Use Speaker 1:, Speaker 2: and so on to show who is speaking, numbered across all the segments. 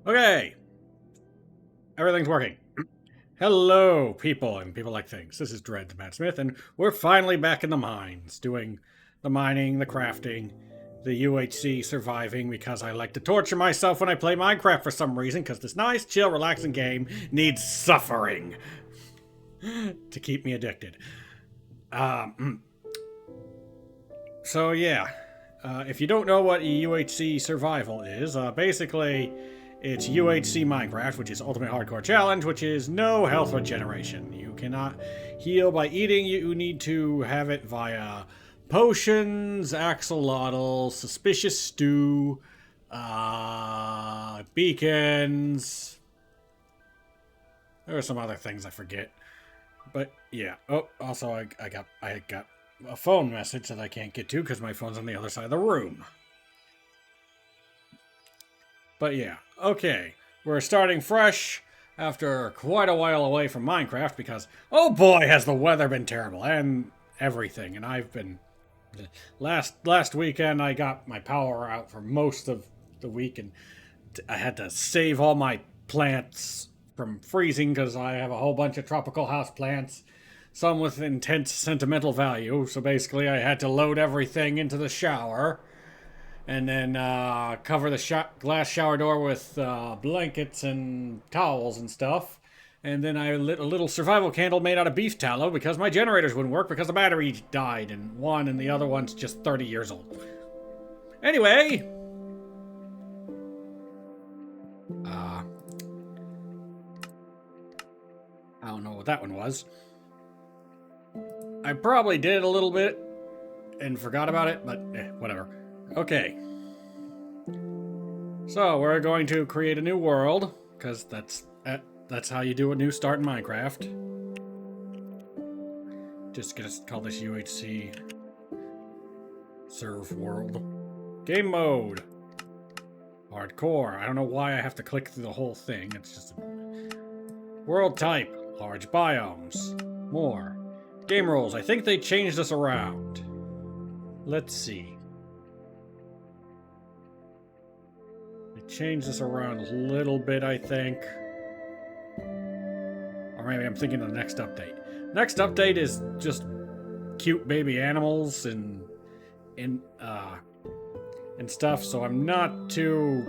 Speaker 1: Okay, everything's working. Hello, people and people like things. This is Dread Blacksmith, and we're finally back in the mines, doing the mining, the crafting, the UHC surviving, because I like to torture myself when I play Minecraft for some reason, because this nice, chill, relaxing game needs suffering to keep me addicted. So yeah, if you don't know what UHC Survival is, basically it's UHC Minecraft, which is Ultimate Hardcore Challenge, which is no health regeneration. You cannot heal by eating. You need to have it via potions, axolotl, suspicious stew, beacons. There are some other things I forget, but yeah. Oh, also I got a phone message that I can't get to because my phone's on the other side of the room. But yeah, okay. We're starting fresh after quite a while away from Minecraft because, oh boy, has the weather been terrible and everything. And I've been... Last weekend, I got my power out for most of the week, and I had to save all my plants from freezing because I have a whole bunch of tropical house plants, some with intense sentimental value. So basically, I had to load everything into the shower and then cover the glass shower door with blankets and towels and stuff. And then I lit a little survival candle made out of beef tallow because my generators wouldn't work because the battery died, and the other one's just 30 years old. Anyway, I don't know what that one was. I probably did a little bit and forgot about it, but whatever. Okay. So we're going to create a new world because that's how you do a new start in Minecraft. Just gonna call this UHC Serve World. Game mode. Hardcore. I don't know why I have to click through the whole thing. It's just world type. Large biomes. More. Game rules. I think they changed this around. Let's see. They changed this around a little bit, I think. Or maybe I'm thinking of the next update. Next update is just cute baby animals and stuff, so I'm not too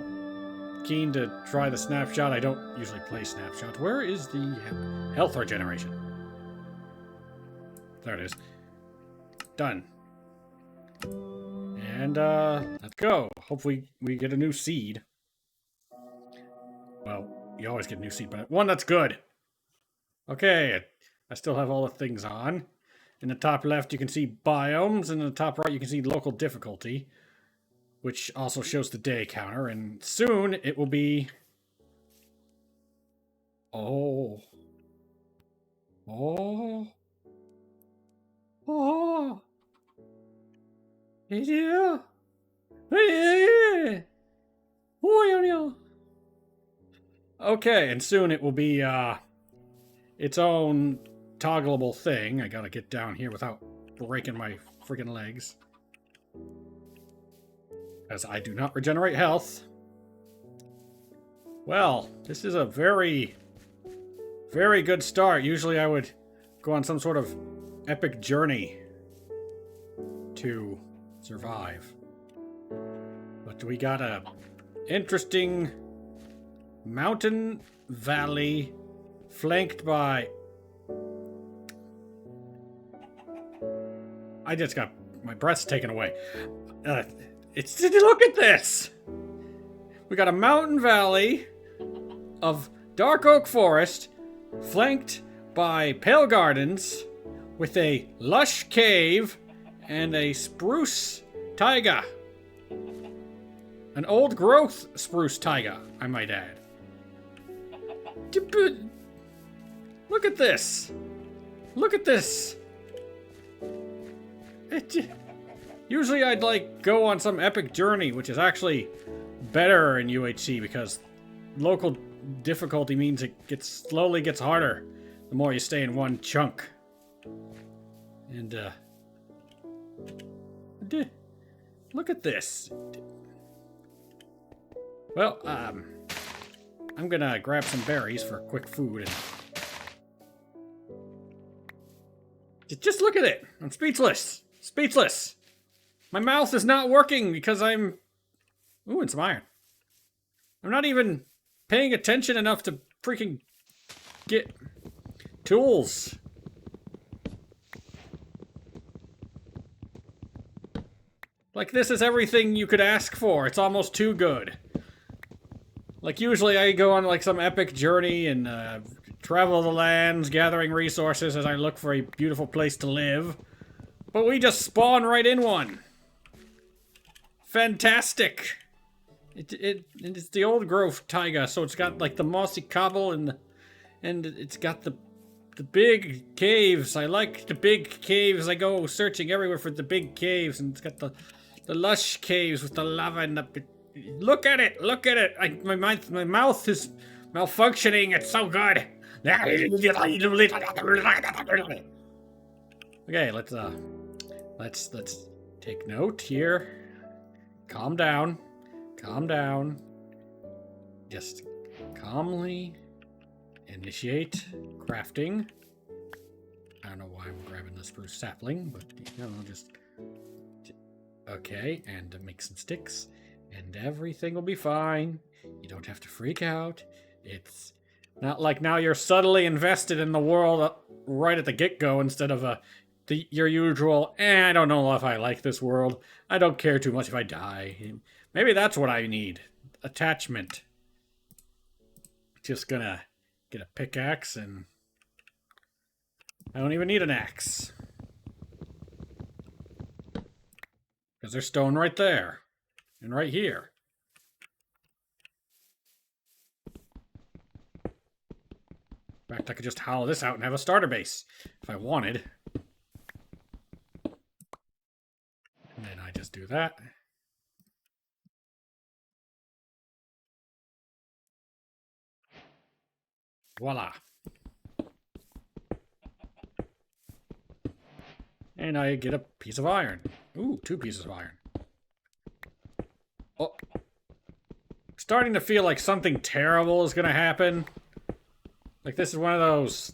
Speaker 1: keen to try the snapshot. I don't usually play snapshots. Where is the health regeneration? There it is. Done. And let's go. Hopefully we get a new seed. Well, you always get a new seed, but one that's good. Okay, I still have all the things on. In the top left, you can see biomes, and in the top right, you can see local difficulty, which also shows the day counter, and soon it will be... Oh. Oh. Oh. Yeah. Okay, and soon it will be its own toggleable thing. I gotta get down here without breaking my freaking legs, as I do not regenerate health. Well, this is a very, very good start. Usually I would go on some sort of epic journey to survive. But we got a interesting mountain valley flanked by... I just got my breath's taken away. Look at this! We got a mountain valley of dark oak forest flanked by pale gardens with a lush cave and a spruce taiga. An old growth spruce taiga, I might add. Look at this. Look at this. Usually I'd like go on some epic journey, which is actually better in UHC because local difficulty means it slowly gets harder the more you stay in one chunk. And look at this. Well, I'm gonna grab some berries for quick food and... Just look at it! I'm speechless! Speechless! My mouth is not working because I'm... Ooh, and some iron. I'm not even paying attention enough to freaking get tools. Like, this is everything you could ask for. It's almost too good. Like, usually I go on, like, some epic journey and, travel the lands, gathering resources as I look for a beautiful place to live. But we just spawn right in one. Fantastic. It's the old growth taiga, so it's got, like, the mossy cobble and it's got the big caves. I like the big caves. I go searching everywhere for the big caves, and it's got the lush caves with the lava and the... Look at it! Look at it! My mouth is malfunctioning. It's so good. Okay, let's take note here. Calm down. Calm down. Just calmly initiate crafting. I don't know why I'm grabbing the spruce sapling, but you know, just okay, and make some sticks, and everything will be fine. You don't have to freak out. It's not like now you're subtly invested in the world right at the get-go instead of your usual, I don't know if I like this world. I don't care too much if I die. Maybe that's what I need. Attachment. Just gonna get a pickaxe, and I don't even need an axe. Because there's stone right there. And right here. In fact, I could just hollow this out and have a starter base. If I wanted. And then I just do that. Voila. And I get a piece of iron. Ooh, 2 pieces of iron. Oh. Starting to feel like something terrible is gonna happen. Like this is one of those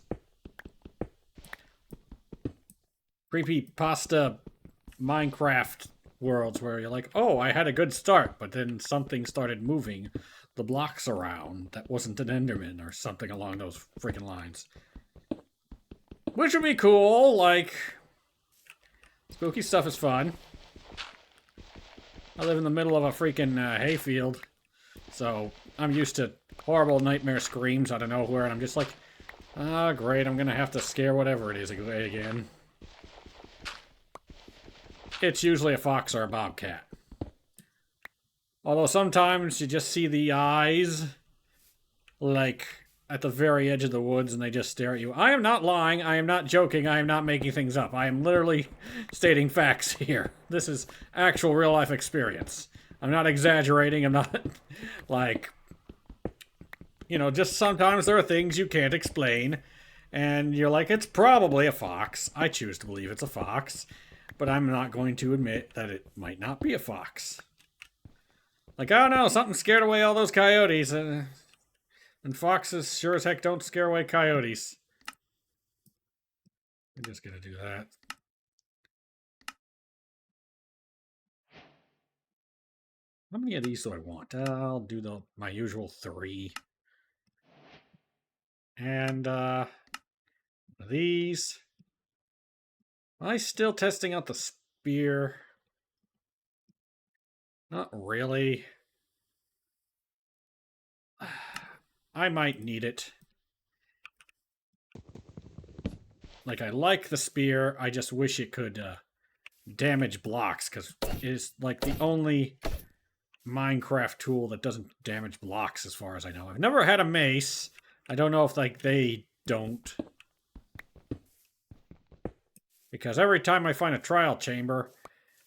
Speaker 1: creepypasta Minecraft worlds where you're like, oh, I had a good start, but then something started moving the blocks around that wasn't an Enderman or something along those freaking lines. Which would be cool, like... Spooky stuff is fun. I live in the middle of a freaking hayfield, so I'm used to horrible nightmare screams out of nowhere, and I'm just like, ah, great, I'm gonna have to scare whatever it is away again. It's usually a fox or a bobcat. Although sometimes you just see the eyes, like, at the very edge of the woods, and they just stare at you. I am not lying, I am not joking, I am not making things up. I am literally stating facts here. This is actual real-life experience. I'm not exaggerating, I'm not, like... You know, just sometimes there are things you can't explain, and you're like, it's probably a fox. I choose to believe it's a fox, but I'm not going to admit that it might not be a fox. Like, I don't know, something scared away all those coyotes, and foxes sure as heck don't scare away coyotes. I'm just gonna do that. How many of these do I want? I'll do my usual 3. And, these. Am I still testing out the spear? Not really. I might need it. Like, I like the spear, I just wish it could, damage blocks, because it is, like, the only Minecraft tool that doesn't damage blocks, as far as I know. I've never had a mace. I don't know if, like, they don't. Because every time I find a trial chamber,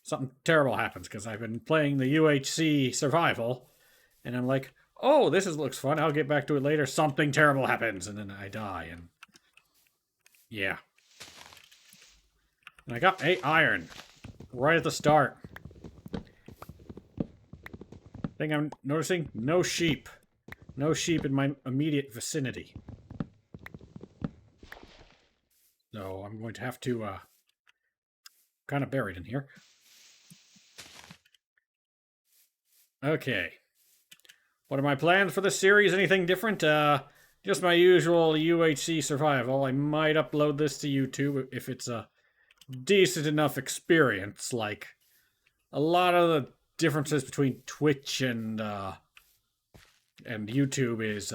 Speaker 1: something terrible happens, because I've been playing the UHC Survival, and I'm like, oh, looks fun, I'll get back to it later, something terrible happens, and then I die, and... Yeah. And I got 8 iron, right at the start. Thing I'm noticing, no sheep. No sheep in my immediate vicinity. So I'm going to have to, kind of buried in here. Okay. What are my plans for this series? Anything different? Just my usual UHC Survival. I might upload this to YouTube if it's a decent enough experience. Like, a lot of the differences between Twitch and YouTube is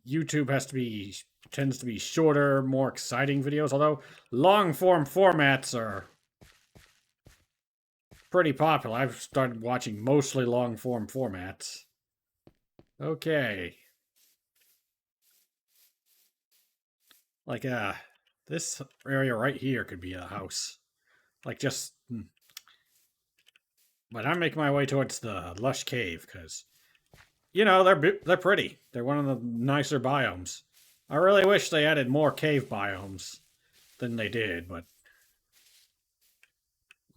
Speaker 1: YouTube tends to be shorter, more exciting videos. Although long form formats are pretty popular. I've started watching mostly long form formats. Okay. Like this area right here could be a house. Like just but I'm making my way towards the lush cave because you know, they're pretty. They're one of the nicer biomes. I really wish they added more cave biomes than they did, but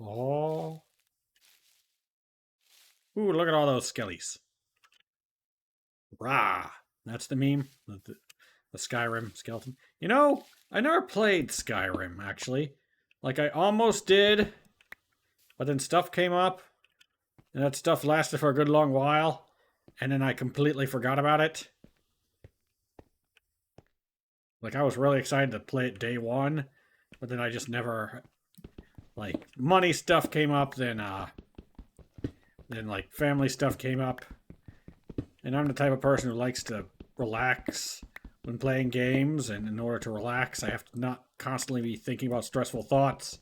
Speaker 1: oh, ooh, look at all those skellies. Rah! That's the meme. The Skyrim skeleton. You know, I never played Skyrim actually. Like I almost did, but then stuff came up, and that stuff lasted for a good long while, and then I completely forgot about it. Like I was really excited to play it day one, but then I just never like money stuff came up, then like family stuff came up. And I'm the type of person who likes to relax when playing games, and in order to relax, I have to not constantly be thinking about stressful thoughts.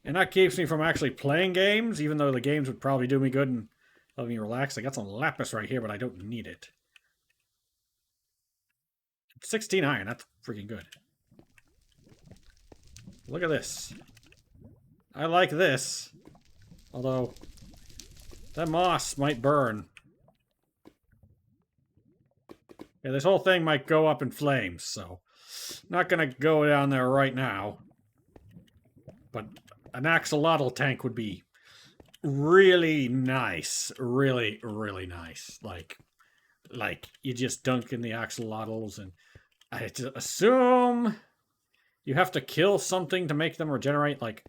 Speaker 1: And that keeps me from actually playing games, even though the games would probably do me good and let me relax. I got some lapis right here, but I don't need it. 16 iron, that's freaking good. Look at this. I like this. Although, that moss might burn. Yeah, this whole thing might go up in flames, so not gonna go down there right now. But an axolotl tank would be really nice. Really, really nice. Like you just dunk in the axolotls, and I assume you have to kill something to make them regenerate. Like,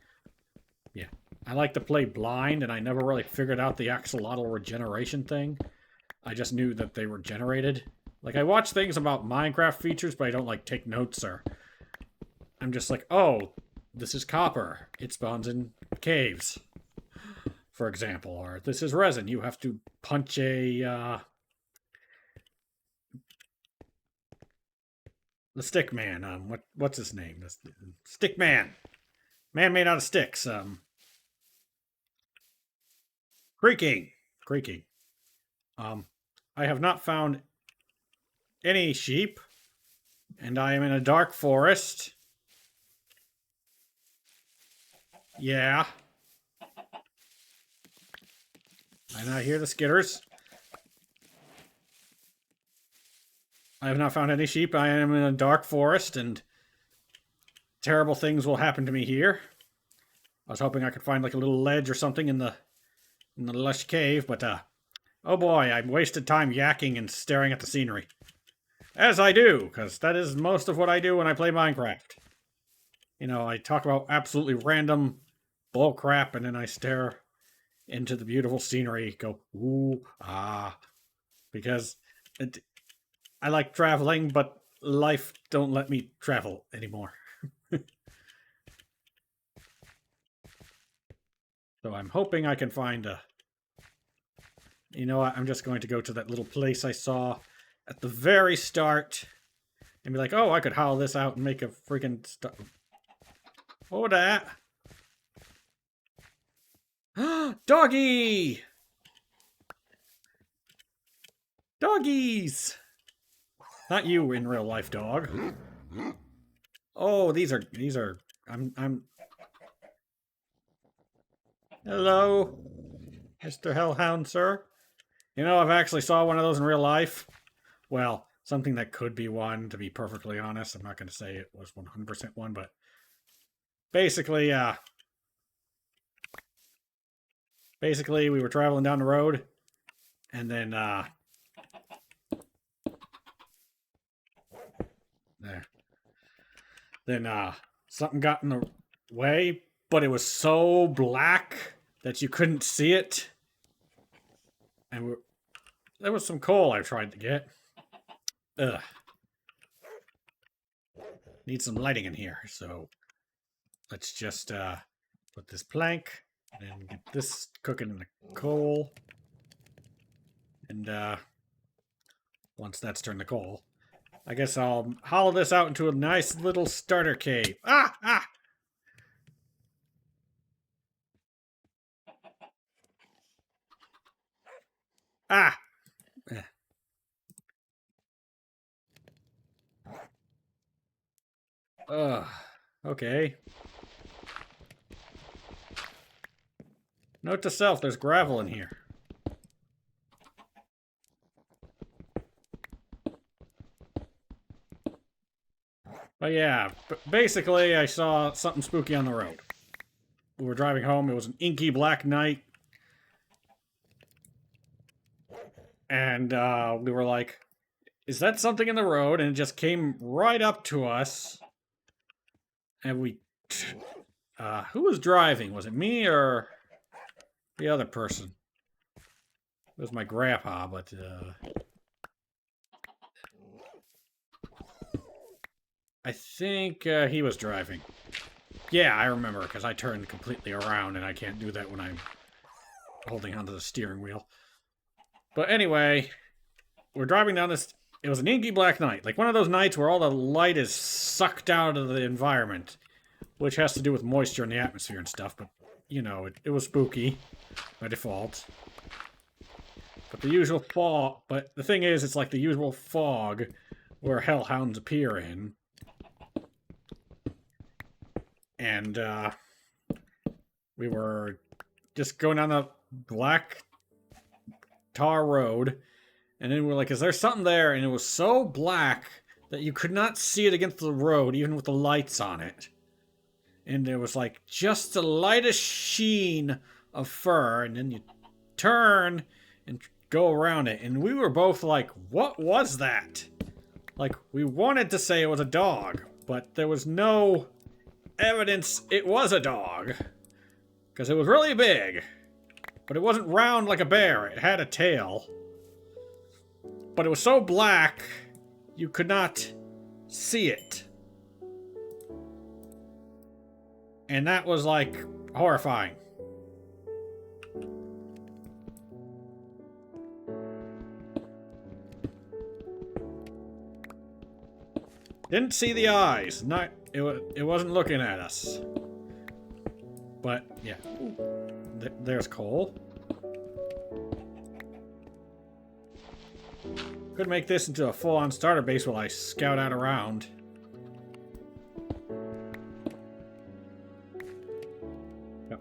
Speaker 1: yeah. I like to play blind, and I never really figured out the axolotl regeneration thing. I just knew that they were generated. Like, I watch things about Minecraft features, but I don't, like, take notes, or I'm just like, oh, this is copper. It spawns in caves, for example. Or this is resin. You have to punch the stick man. What's his name? The stick man. Man made out of sticks. Creaking. Creaking. I have not found any sheep, and I am in a dark forest. Yeah. And I hear the skitters. I have not found any sheep. I am in a dark forest, and terrible things will happen to me here. I was hoping I could find like a little ledge or something in the lush cave, but oh boy, I wasted time yakking and staring at the scenery. As I do, because that is most of what I do when I play Minecraft. You know, I talk about absolutely random bull crap, and then I stare into the beautiful scenery, go, ooh, ah. Because I like traveling, but life don't let me travel anymore. So I'm hoping I can find a... You know what, I'm just going to go to that little place I saw at the very start and be like, oh, I could howl this out and make a freaking... What that? Doggy! Doggies! Not you in real life, dog. Oh, these are... I'm... Hello, Mr. Hellhound, sir. You know, I've actually saw one of those in real life. Well, something that could be one, to be perfectly honest. I'm not going to say it was 100% one, but basically, we were traveling down the road, and then, There. Then something got in the way, but it was so black that you couldn't see it. And there was some coal I tried to get. Ugh. Need some lighting in here, so let's just put this plank and get this cooking in the coal. And once that's turned to coal, I guess I'll hollow this out into a nice little starter cave. Ah! Ah! Ah! Ugh. Okay. Note to self, there's gravel in here. But yeah, basically I saw something spooky on the road. We were driving home, it was an inky black night. And we were like, is that something in the road? And it just came right up to us. And we... who was driving? Was it me or the other person? It was my grandpa, but... I think he was driving. Yeah, I remember, because I turned completely around, and I can't do that when I'm holding onto the steering wheel. But anyway, we're driving down this... It was an inky black night. Like one of those nights where all the light is sucked out of the environment. Which has to do with moisture in the atmosphere and stuff, but, you know, it was spooky by default. But the usual fog... But the thing is, it's like the usual fog where hellhounds appear in. And, we were just going down the black tar road, and then we're like, is there something there? And it was so black that you could not see it against the road, even with the lights on it. And there was like just the lightest sheen of fur, and then you turn and go around it. And we were both like, what was that? Like, we wanted to say it was a dog, but there was no evidence it was a dog. Because it was really big. But it wasn't round like a bear. It had a tail. But it was so black, you could not see it. And that was, like, horrifying. Didn't see the eyes. Not, it wasn't looking at us. But, yeah. There's coal. Could make this into a full-on starter base while I scout out around. Got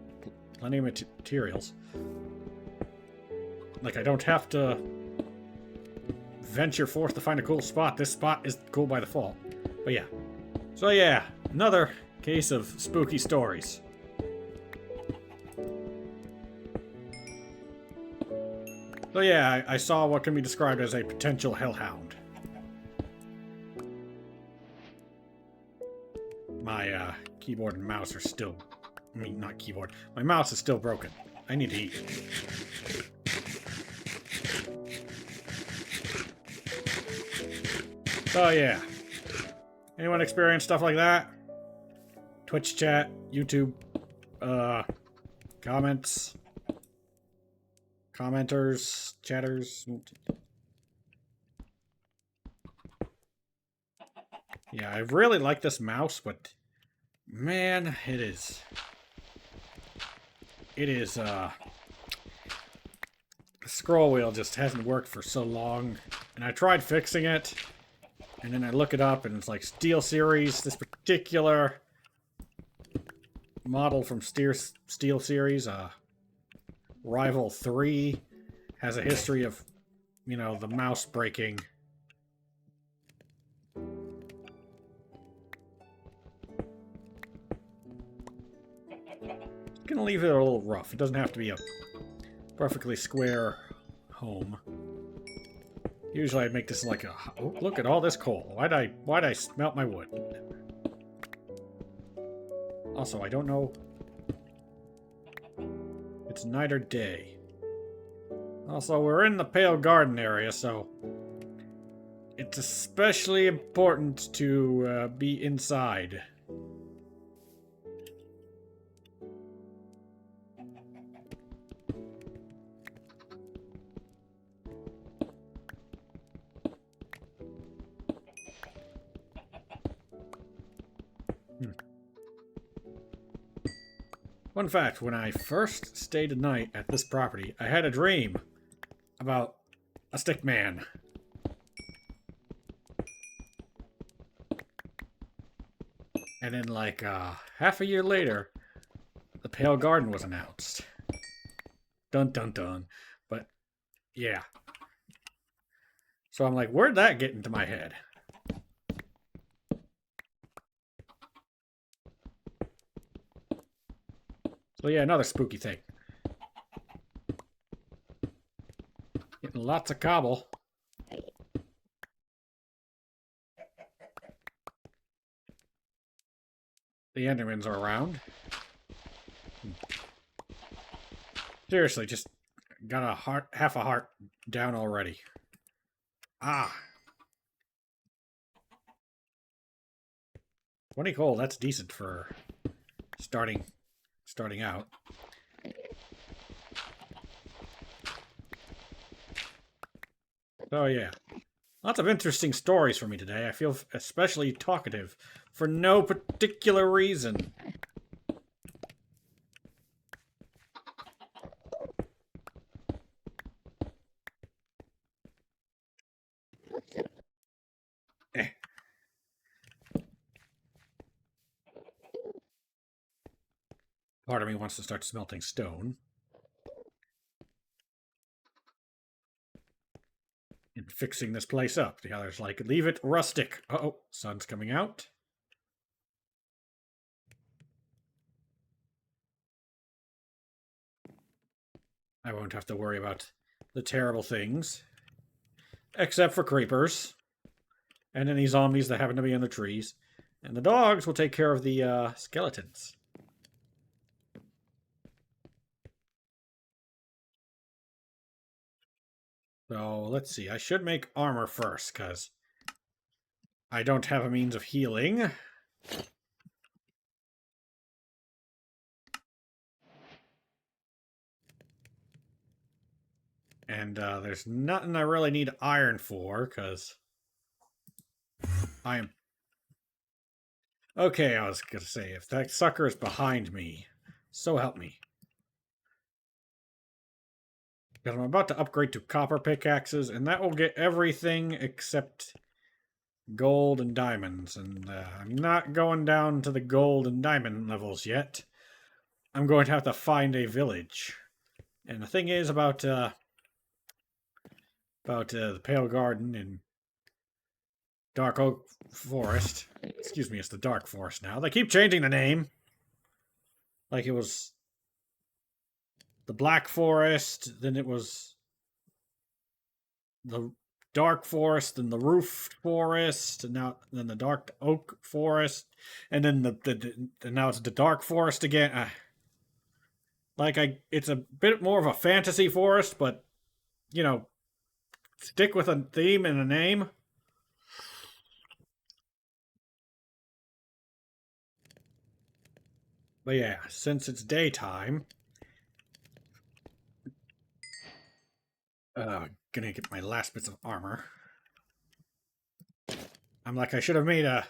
Speaker 1: plenty of materials. Like, I don't have to venture forth to find a cool spot. This spot is cool by default. But yeah. So yeah, another case of spooky stories. So yeah, I saw what can be described as a potential hellhound. My keyboard and mouse are still... I mean, not keyboard. My mouse is still broken. I need to eat. So yeah. Anyone experience stuff like that? Twitch chat, YouTube, comments, commenters, chatters. Yeah, I really like this mouse, but man, it is, the scroll wheel just hasn't worked for so long, and I tried fixing it. And then I look it up, and it's like Steel Series. This particular model from Steel Series, Rival 3, has a history of, you know, the mouse breaking. Gonna leave it a little rough. It doesn't have to be a perfectly square home. Usually I'd make this like a... Oh, look at all this coal. Why'd I smelt my wood? Also, I don't know... It's night or day. Also, we're in the Pale Garden area, so... It's especially important to be inside. Fun fact, when I first stayed a night at this property, I had a dream about a stick man. And then like half a year later, the Pale Garden was announced. Dun dun dun. But yeah. So I'm like, where'd that get into my head? So yeah, another spooky thing. Getting lots of cobble. The Endermans are around. Seriously, just got a heart, half a heart down already. Ah. 20 coal, that's decent for starting out. So yeah, lots of interesting stories for me today. I feel especially talkative for no particular reason. Part of me wants to start smelting stone. And fixing this place up. The other's like, leave it rustic. Uh-oh, sun's coming out. I won't have to worry about the terrible things. Except for creepers. And any zombies that happen to be in the trees. And the dogs will take care of the skeletons. So, let's see. I should make armor first, because I don't have a means of healing. And there's nothing I really need iron for, because I am... Okay, I was going to say, if that sucker is behind me, so help me. Because I'm about to upgrade to copper pickaxes, and that will get everything except gold and diamonds. And I'm not going down to the gold and diamond levels yet. I'm going to have to find a village. And the thing is about the Pale Garden and Dark Oak Forest. Excuse me, it's the Dark Forest now. They keep changing the name. Like it was the Black Forest, then it was the Dark Forest, and the Roofed Forest, and then the Dark Oak Forest, and then now it's the Dark Forest again. It's a bit more of a fantasy forest, but you know, stick with a theme and a name. But yeah, since it's daytime, gonna get my last bits of armor. I'm like, I should have made a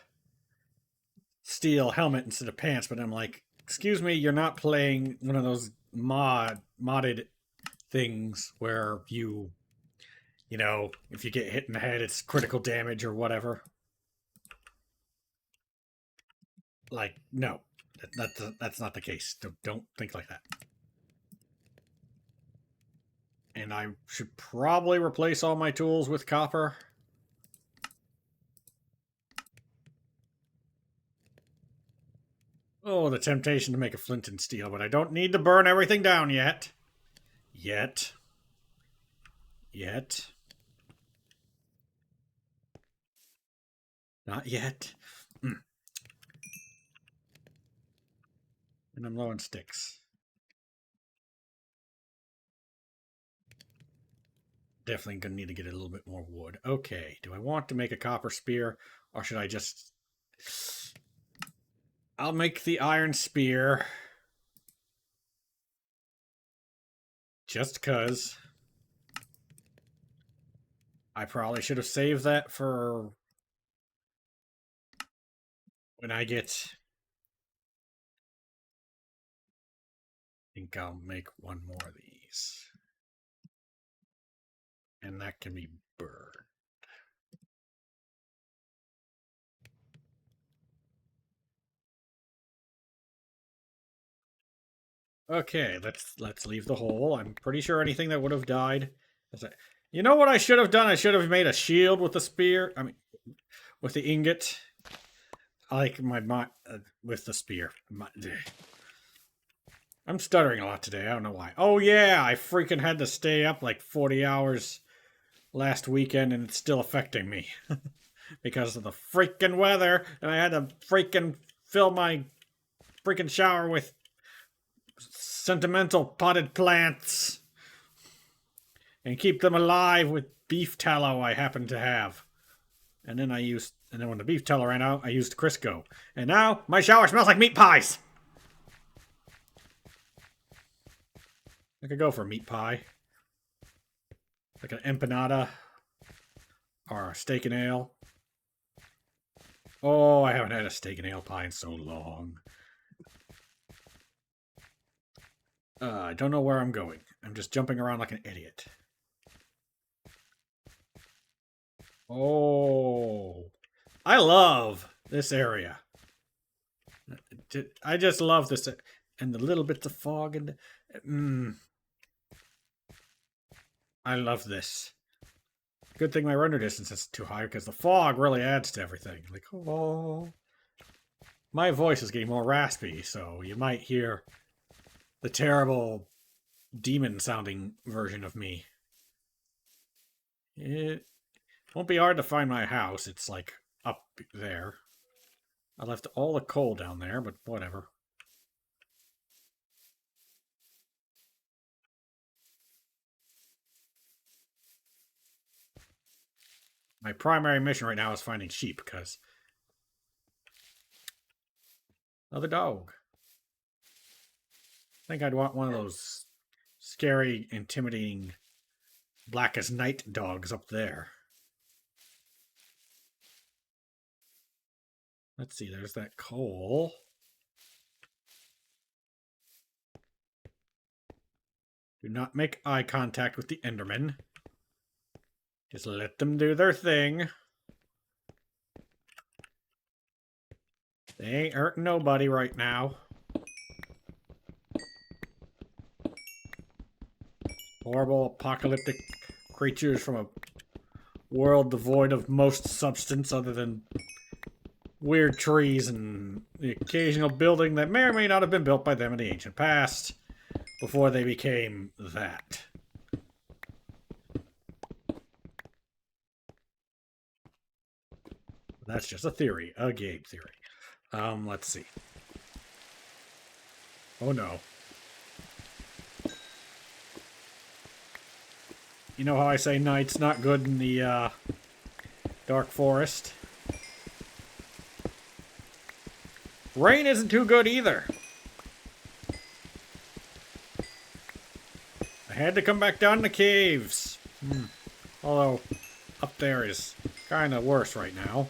Speaker 1: steel helmet instead of pants, but I'm like, excuse me, you're not playing one of those modded things where you know, if you get hit in the head, it's critical damage or whatever. Like, no, that's not the case. Don't think like that. And I should probably replace all my tools with copper. Oh, the temptation to make a flint and steel, but I don't need to burn everything down yet. Yet. Not yet. And I'm low on sticks. Definitely gonna need to get a little bit more wood. Okay, do I want to make a copper spear, or should I just... I'll make the iron spear. Just cuz. I probably should have saved that for when I get... I think I'll make one more of these. And that can be burned. Okay, let's leave the hole. I'm pretty sure anything that would have died. You know what I should have done? I should have made a shield with the spear. I mean, with the ingot. I like my with the spear. I'm stuttering a lot today. I don't know why. Oh yeah, I freaking had to stay up like 40 hours last weekend, and it's still affecting me because of the freaking weather. And I had to freaking fill my freaking shower with sentimental potted plants and keep them alive with beef tallow I happen to have. And then when the beef tallow ran out, I used Crisco. And now my shower smells like meat pies. I could go for a meat pie, like an empanada or a steak and ale. Oh, I haven't had a steak and ale pie in so long. I don't know where I'm going. I'm just jumping around like an idiot. Oh, I love this area. I just love this, and the little bits of fog and I love this. Good thing my render distance is too high because the fog really adds to everything. Like, oh, my voice is getting more raspy, so you might hear the terrible demon-sounding version of me. It won't be hard to find my house. It's like up there. I left all the coal down there, but whatever. My primary mission right now is finding sheep, because... Another dog. I think I'd want one of those scary, intimidating, black as night dogs up there. Let's see, there's that coal. Do not make eye contact with the Enderman. Just let them do their thing. They ain't hurting nobody right now. Horrible apocalyptic creatures from a world devoid of most substance other than weird trees and the occasional building that may or may not have been built by them in the ancient past before they became that. That's just a theory, a game theory. Let's see. Oh no. You know how I say night's not good in the dark forest? Rain isn't too good either. I had to come back down to the caves. Although, up there is kind of worse right now.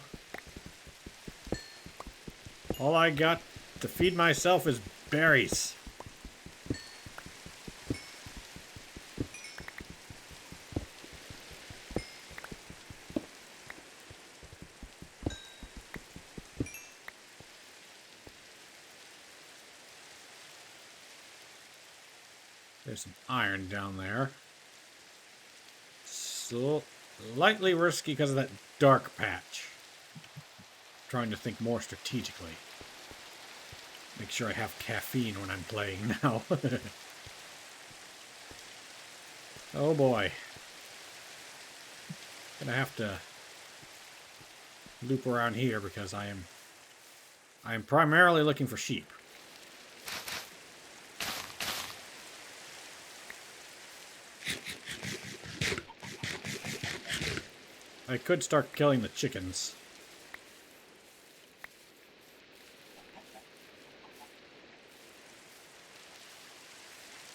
Speaker 1: All I got to feed myself is berries. There's some iron down there. Slightly risky because of that dark patch. Trying to think more strategically. Make sure I have caffeine when I'm playing now. Oh boy. Gonna have to loop around here because I am primarily looking for sheep. I could start killing the chickens.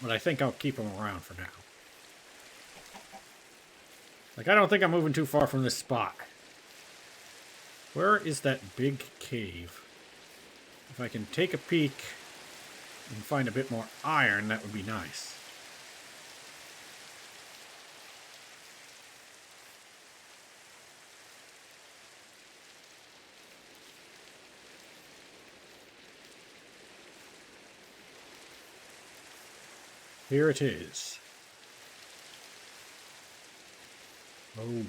Speaker 1: But I think I'll keep them around for now. Like, I don't think I'm moving too far from this spot. Where is that big cave? If I can take a peek and find a bit more iron, that would be nice. Here it is. Oh.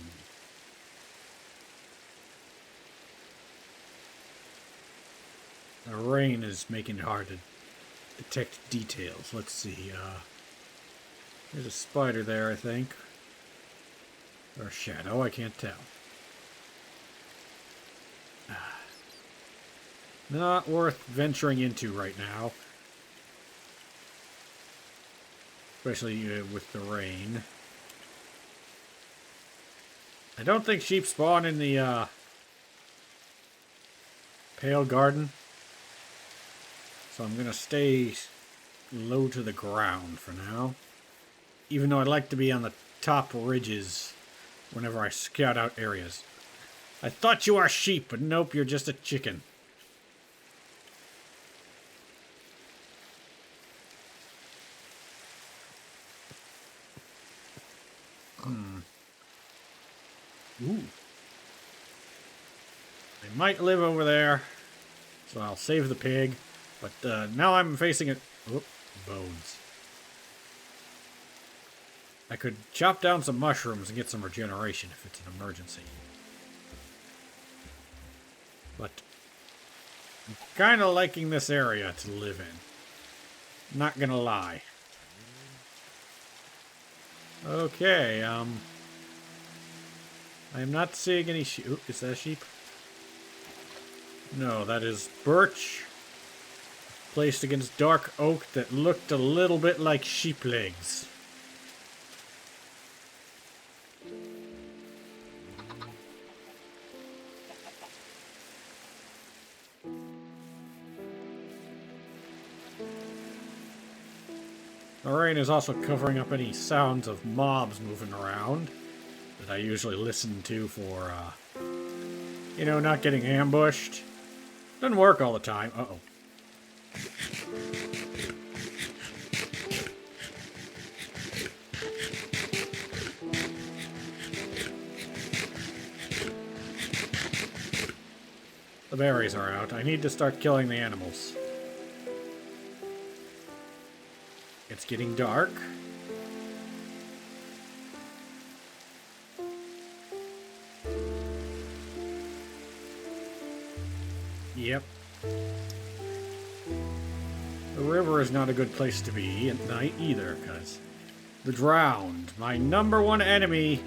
Speaker 1: The rain is making it hard to detect details. Let's see. There's a spider there, I think. Or a shadow, I can't tell. Not worth venturing into right now. Especially with the rain. I don't think sheep spawn in the Pale Garden. So I'm going to stay low to the ground for now. Even though I'd like to be on the top ridges whenever I scout out areas. I thought you are sheep, but nope, you're just a chicken. Ooh. I might live over there, so I'll save the pig. But now I'm facing it. Oop, bones. I could chop down some mushrooms and get some regeneration if it's an emergency. But I'm kind of liking this area to live in. Not gonna lie. Okay, I am not seeing any sheep. Oop, is that a sheep? No, that is birch placed against dark oak that looked a little bit like sheep legs. The rain is also covering up any sounds of mobs moving around that I usually listen to for, you know, not getting ambushed. Doesn't work all the time. Uh-oh. The berries are out. I need to start killing the animals. It's getting dark. Yep. The river is not a good place to be at night either, because the drowned, my #1 enemy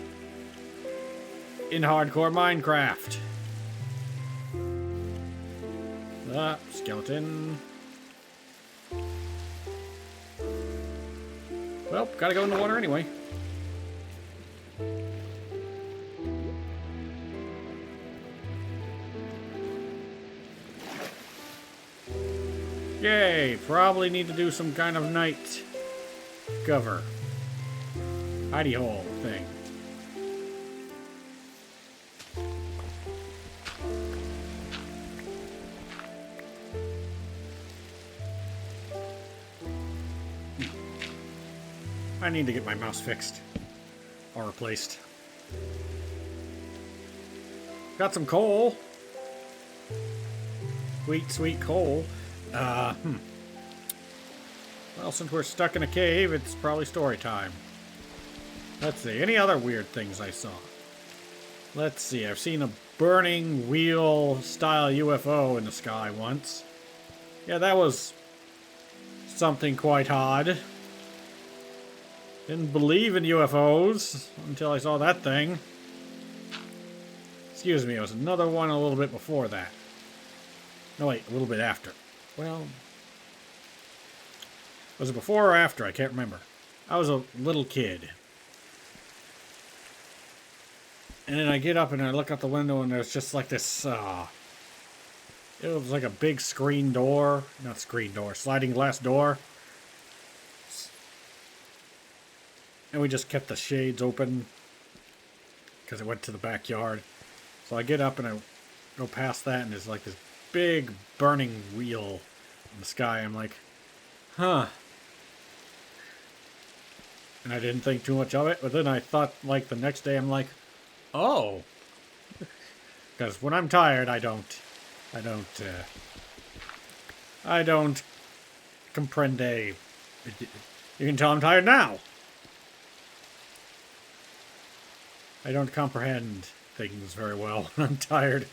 Speaker 1: in hardcore Minecraft. Ah, skeleton. Well, gotta go in the water anyway. Yay! Probably need to do some kind of night cover. Hidey hole thing. I need to get my mouse fixed. Or replaced. Got some coal. Sweet, sweet coal. Well, since we're stuck in a cave, it's probably story time. Let's see. Any other weird things I saw? Let's see. I've seen a burning wheel style UFO in the sky once. Yeah, that was something quite odd. Didn't believe in UFOs until I saw that thing. Excuse me, it was another one a little bit before that. No, wait, a little bit after. Well, was it before or after? I can't remember. I was a little kid. And then I get up and I look out the window and there's just like this, it was like a big screen door. Not screen door, sliding glass door. And we just kept the shades open because it went to the backyard. So I get up and I go past that and there's like this big burning wheel in the sky. I'm like, huh. And I didn't think too much of it, but then I thought like the next day I'm like, oh. Because when I'm tired, I don't comprende. You can tell I'm tired now. I don't comprehend things very well when I'm tired.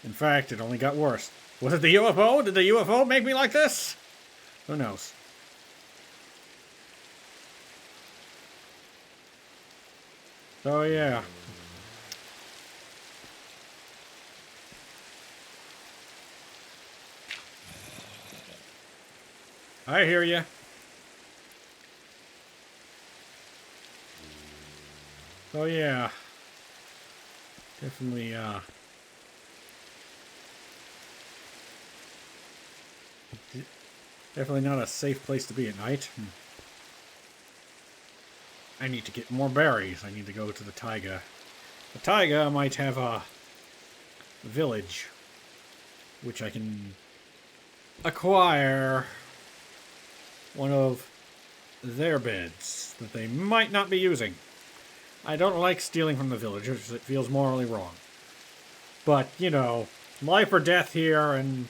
Speaker 1: In fact, it only got worse. Was it the UFO? Did the UFO make me like this? Who knows? So yeah. I hear you. So yeah. Definitely definitely not a safe place to be at night. I need to get more berries. I need to go to the taiga. The taiga might have a village which I can acquire one of their beds that they might not be using. I don't like stealing from the villagers. It feels morally wrong. But, you know, life or death here, and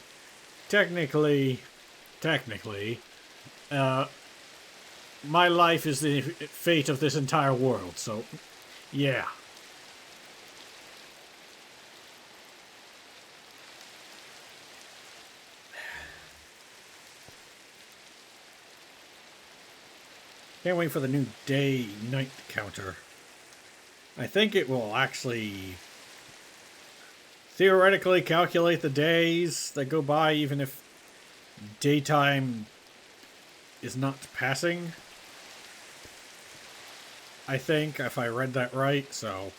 Speaker 1: technically, my life is the fate of this entire world, so, yeah. Can't wait for the new day-night counter. I think it will actually theoretically calculate the days that go by even if daytime is not passing. I think, if I read that right, so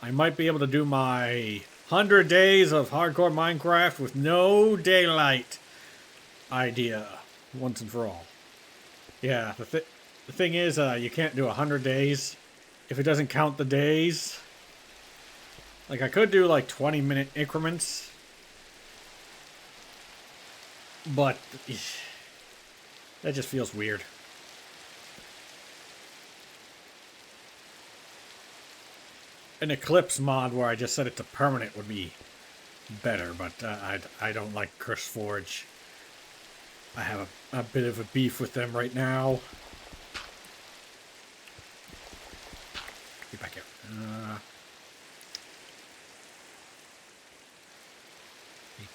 Speaker 1: I might be able to do my 100 days of hardcore Minecraft with no daylight idea once and for all. Yeah, the thing is, you can't do 100 days if it doesn't count the days. Like, I could do, like, 20-minute increments. But that just feels weird. An Eclipse mod where I just set it to permanent would be better, but I don't like CurseForge. I have a bit of a beef with them right now. Get back here.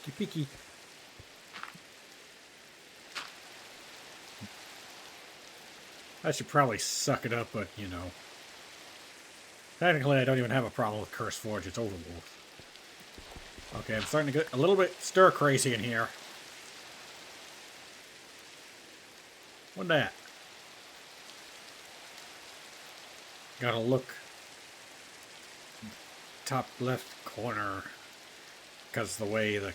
Speaker 1: Peeky peeky. I should probably suck it up, but, you know. Technically, I don't even have a problem with CurseForge. It's overworld. Okay, I'm starting to get a little bit stir-crazy in here. What's that? Gotta look. Top left corner. Because of the way the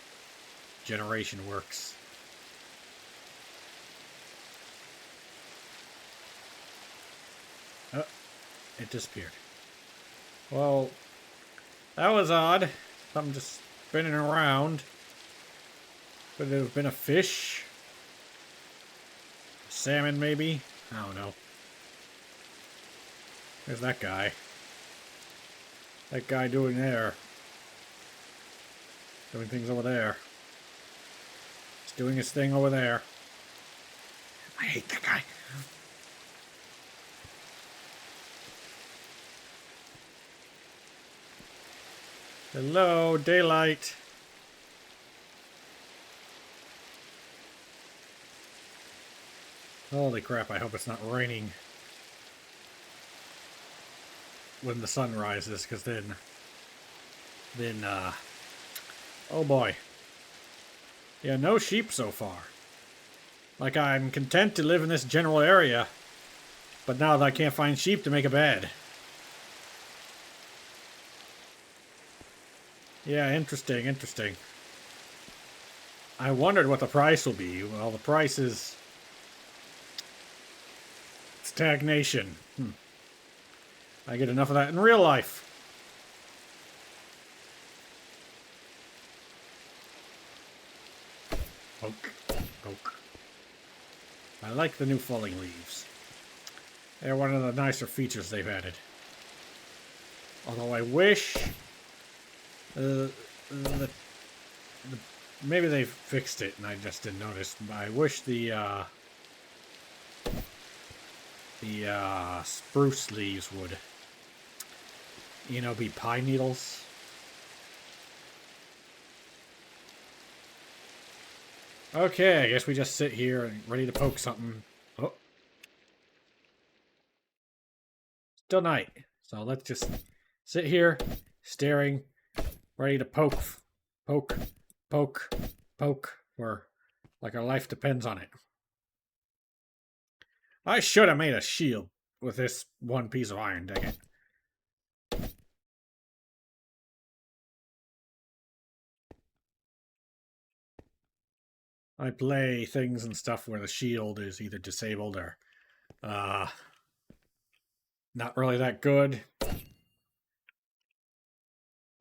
Speaker 1: generation works. Oh, it disappeared. Well, that was odd. Something just spinning around. Could it have been a fish? Salmon, maybe? I don't know. There's that guy. That guy doing there. Doing things over there. He's doing his thing over there. I hate that guy. Hello, daylight. Holy crap, I hope it's not raining when the sun rises, because then been, oh boy. Yeah, no sheep so far. Like, I'm content to live in this general area, but now that I can't find sheep to make a bed. Yeah, interesting, interesting. I wondered what the price will be. Well, the price is stagnation. I get enough of that in real life. Poke, poke. I like the new falling leaves. They're one of the nicer features they've added. Although I wish maybe they fixed it and I just didn't notice. But I wish the spruce leaves would, you know, be pine needles. Okay, I guess we just sit here and ready to poke something. Oh. Still night. So let's just sit here, staring, ready to poke, poke, poke, poke, where like our life depends on it. I should have made a shield with this one piece of iron, dang it. I play things and stuff where the shield is either disabled or not really that good.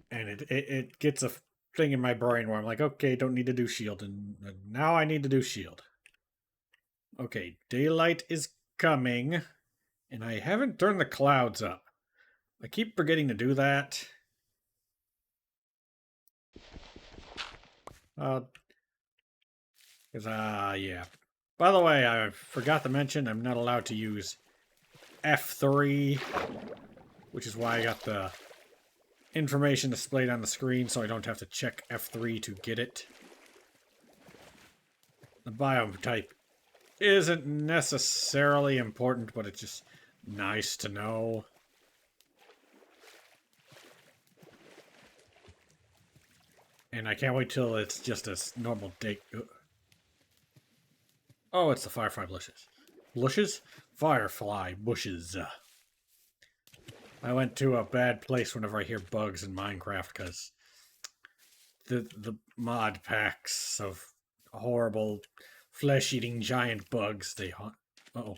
Speaker 1: And it gets a thing in my brain where I'm like, okay, don't need to do shield, and now I need to do shield. Okay, daylight is coming, and I haven't turned the clouds up. I keep forgetting to do that. Yeah. By the way, I forgot to mention I'm not allowed to use F3, which is why I got the information displayed on the screen so I don't have to check F3 to get it. The biome type isn't necessarily important, but it's just nice to know. And I can't wait till it's just a normal day. Oh, it's the firefly bushes. Bushes? Firefly bushes. I went to a bad place whenever I hear bugs in Minecraft because the mod packs of horrible flesh-eating giant bugs, they haunt. Uh-oh.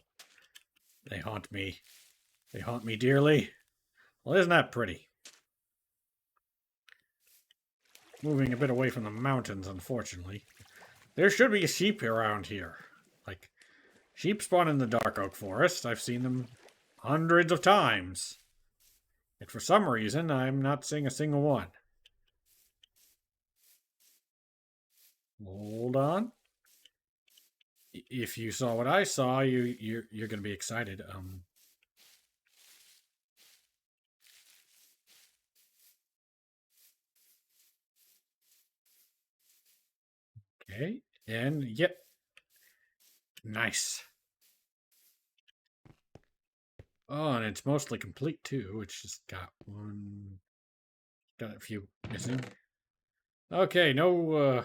Speaker 1: They haunt me. They haunt me dearly. Well, isn't that pretty? Moving a bit away from the mountains, unfortunately. There should be a sheep around here. Like, sheep spawn in the dark oak forest. I've seen them hundreds of times. And for some reason, I'm not seeing a single one. Hold on. If you saw what I saw, you're going to be excited. Okay, and yep. Nice. Oh, and it's mostly complete too. It's just got one. Got a few missing. Okay, no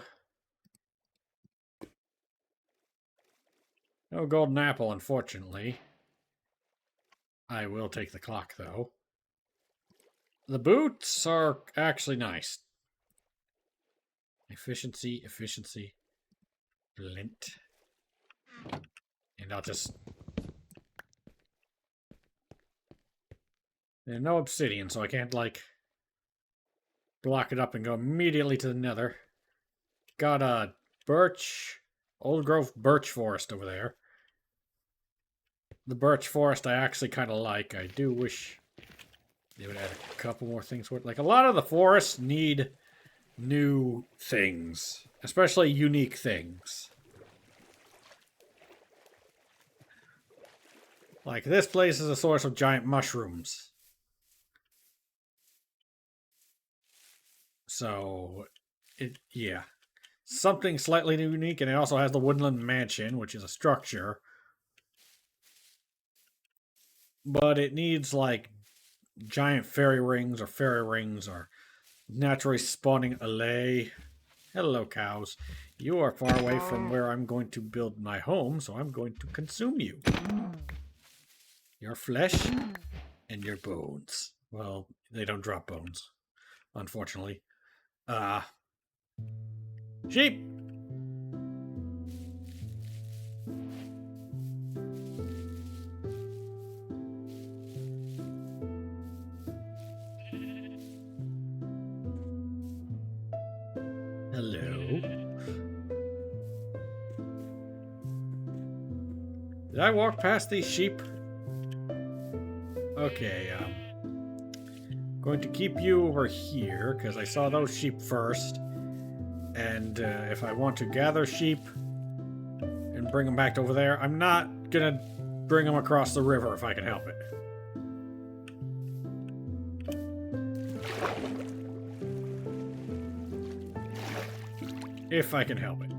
Speaker 1: golden apple, unfortunately. I will take the clock though. The boots are actually nice. Efficiency, efficiency, flint. And I'll just... And no obsidian, so I can't, like, block it up and go immediately to the nether. Got a birch, old growth birch forest over there. The birch forest I actually kind of like. I do wish they would add a couple more things to it. Like, a lot of the forests need new things, especially unique things. Like, this place is a source of giant mushrooms. So, yeah. Something slightly unique, and it also has the Woodland Mansion, which is a structure. But it needs, like, giant fairy rings or naturally spawning allay. Hello, cows. You are far away from where I'm going to build my home, so I'm going to consume you. Your flesh and your bones. Well, they don't drop bones, unfortunately. Sheep! Hello. Did I walk past these sheep? Okay, going to keep you over here, because I saw those sheep first. And if I want to gather sheep and bring them back over there, I'm not gonna bring them across the river if I can help it. If I can help it.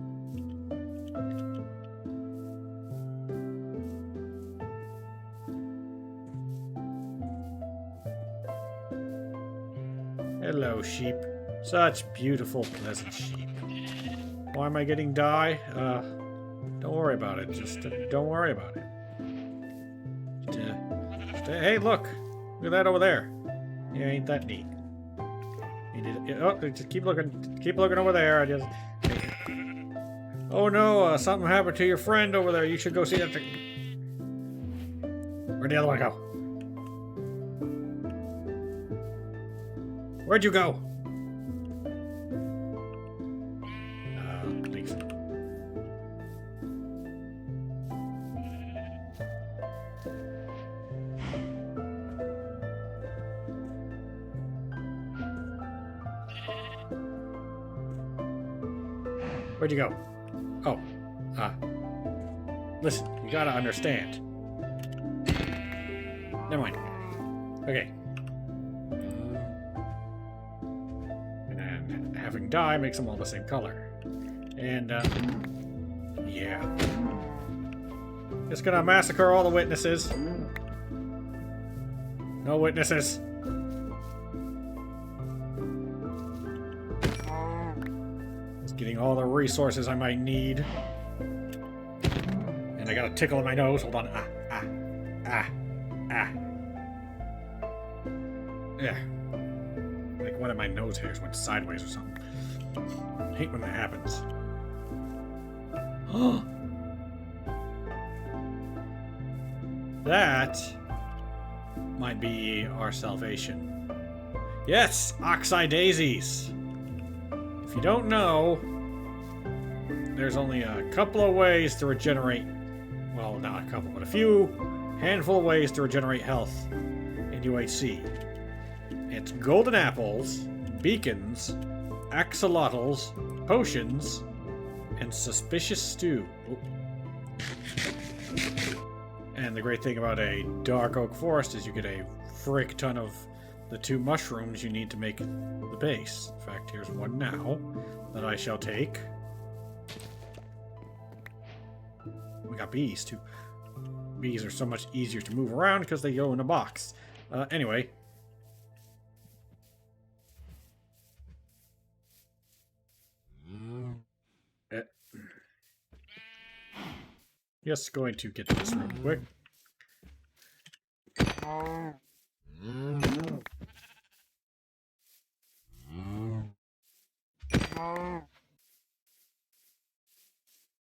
Speaker 1: Hello, sheep. Such beautiful, pleasant sheep. Why am I getting dye? Don't worry about it. Just don't worry about it. Hey, look! Look at that over there. Yeah, ain't that neat? Just keep looking. Keep looking over there. Oh no! Something happened to your friend over there. You should go see that thing. Where'd the other one go? Where'd you go? Please. Where'd you go? Oh, listen, you gotta understand. Never mind. Okay. And then having dye makes them all the same color. And, yeah. Just gonna massacre all the witnesses. No witnesses. Just getting all the resources I might need. And I got a tickle in my nose. Hold on. Yeah. Like one of my nose hairs went sideways or something. I hate when that happens. That might be our salvation. Yes, oxeye daisies. If you don't know, there's only a couple of ways to regenerate. Well, not a couple, but a few handful of ways to regenerate health in UHC. It's golden apples, beacons, axolotls, potions, and suspicious stew. Oh. And the great thing about a dark oak forest is you get a frick ton of the 2 mushrooms you need to make the base. In fact, here's one now that I shall take. We got bees too. Bees are so much easier to move around because they go in a box. Anyway. Just going to get to this real quick.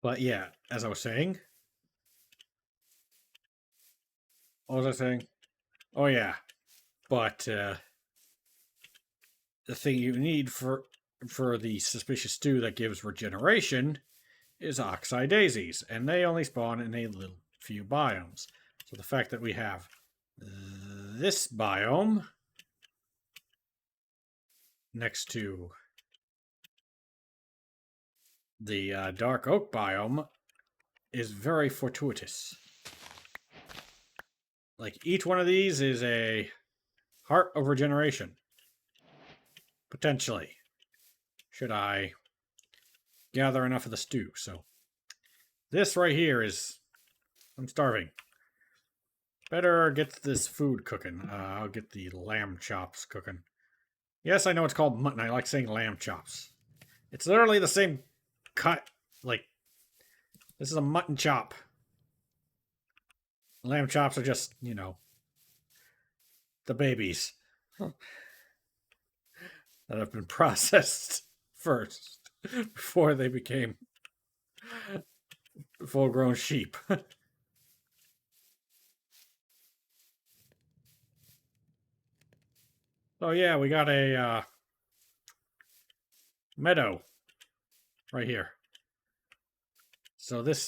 Speaker 1: But yeah, as I was saying. What was I saying? Oh yeah. But the thing you need for the suspicious stew that gives regeneration is oxeye daisies, and they only spawn in a little few biomes. So the fact that we have this biome next to the dark oak biome is very fortuitous. Like, each one of these is a heart of regeneration. Potentially. Should I gather enough of the stew. So this right here is... I'm starving. Better get this food cooking. I'll get the lamb chops cooking. Yes, I know it's called mutton. I like saying lamb chops. It's literally the same cut. Like, this is a mutton chop. Lamb chops are just, the babies that have been processed first before they became full grown sheep. Oh, yeah, we got a meadow right here. So this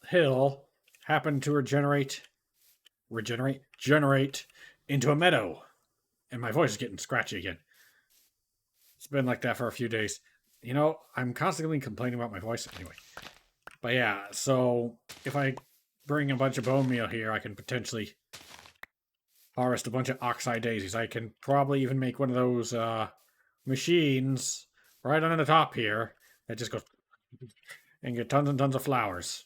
Speaker 1: hill happened to generate into a meadow. And my voice is getting scratchy again. It's been like that for a few days. I'm constantly complaining about my voice anyway. But yeah, so if I bring a bunch of bone meal here, I can potentially harvest a bunch of oxeye daisies. I can probably even make one of those machines right on the top here that just goes and get tons and tons of flowers.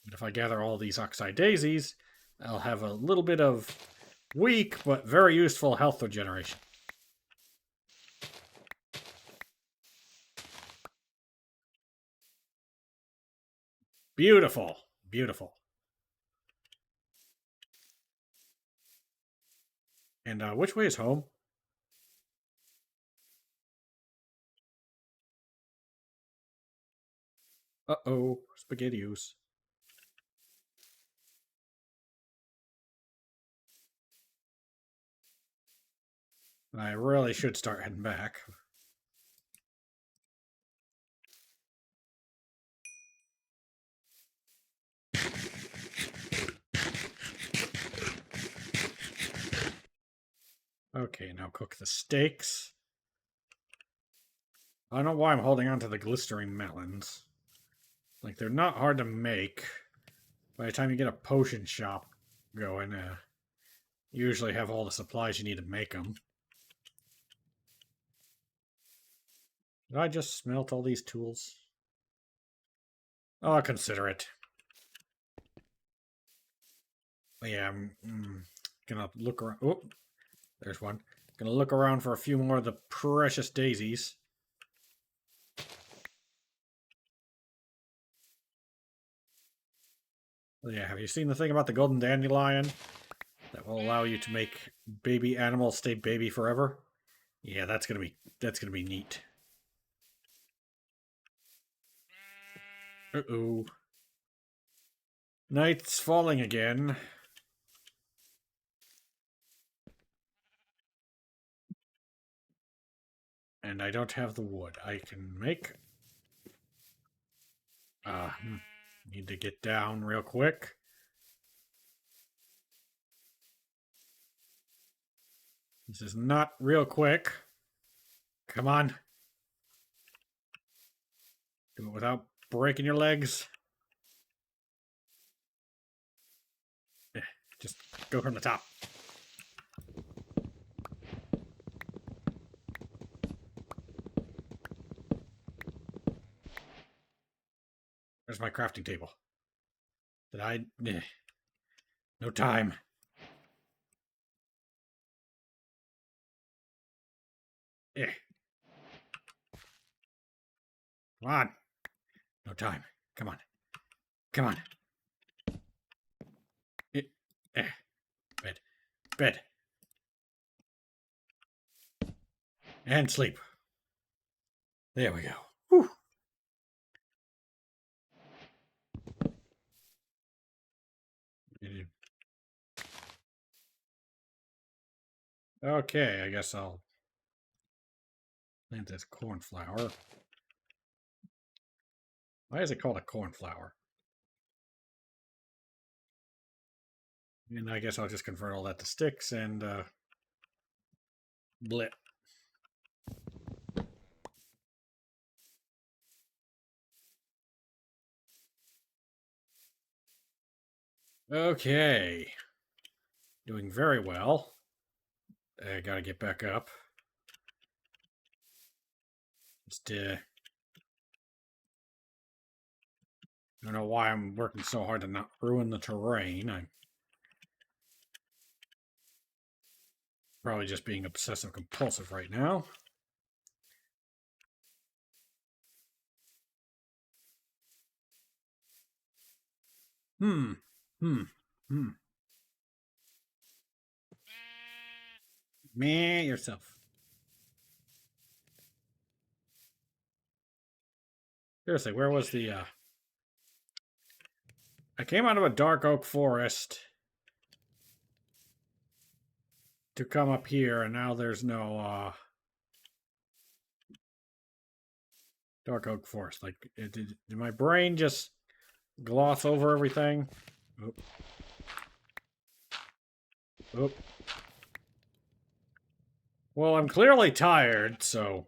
Speaker 1: And if I gather all these oxeye daisies, I'll have a little bit of weak but very useful health regeneration. Beautiful. Beautiful. And which way is home? Uh-oh. SpaghettiOs. I really should start heading back. Okay, now cook the steaks. I don't know why I'm holding on to the glistering melons. Like, they're not hard to make. By the time you get a potion shop going, you usually have all the supplies you need to make them. Did I just smelt all these tools? I'll consider it. Yeah, I'm gonna look around. Oh, there's one. Gonna look around for a few more of the precious daisies. Yeah, have you seen the thing about the golden dandelion that will allow you to make baby animals stay baby forever? Yeah, that's gonna be neat. Uh-oh. Night's falling again. And I don't have the wood. I can make... Need to get down real quick. This is not real quick. Come on. Do it without breaking your legs. Just go from the top. Where's my crafting table? Did I... No time. Eh. Come on. No time. Come on. Come on. Eh. Bed. Bed. And sleep. There we go. Whew. Okay, I guess I'll plant this cornflower. Why is it called a cornflower? And I guess I'll just convert all that to sticks and blit. Okay. Doing very well. I gotta get back up. Just, I don't know why I'm working so hard to not ruin the terrain. Probably just being obsessive compulsive right now. Hmm. Hmm. Hmm. Meh yourself. Seriously, where was the I came out of a dark oak forest to come up here, and now there's no dark oak forest. Like, did my brain just gloss over everything? Oop. Oop. Well, I'm clearly tired, so...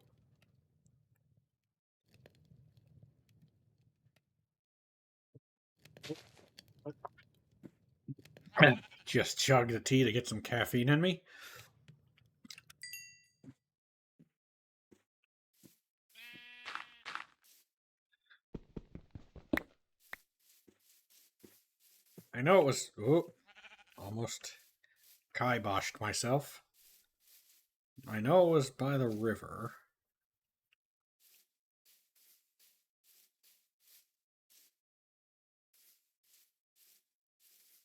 Speaker 1: just chug the tea to get some caffeine in me. I know it was... Oop. Almost kiboshed myself. I know it was by the river.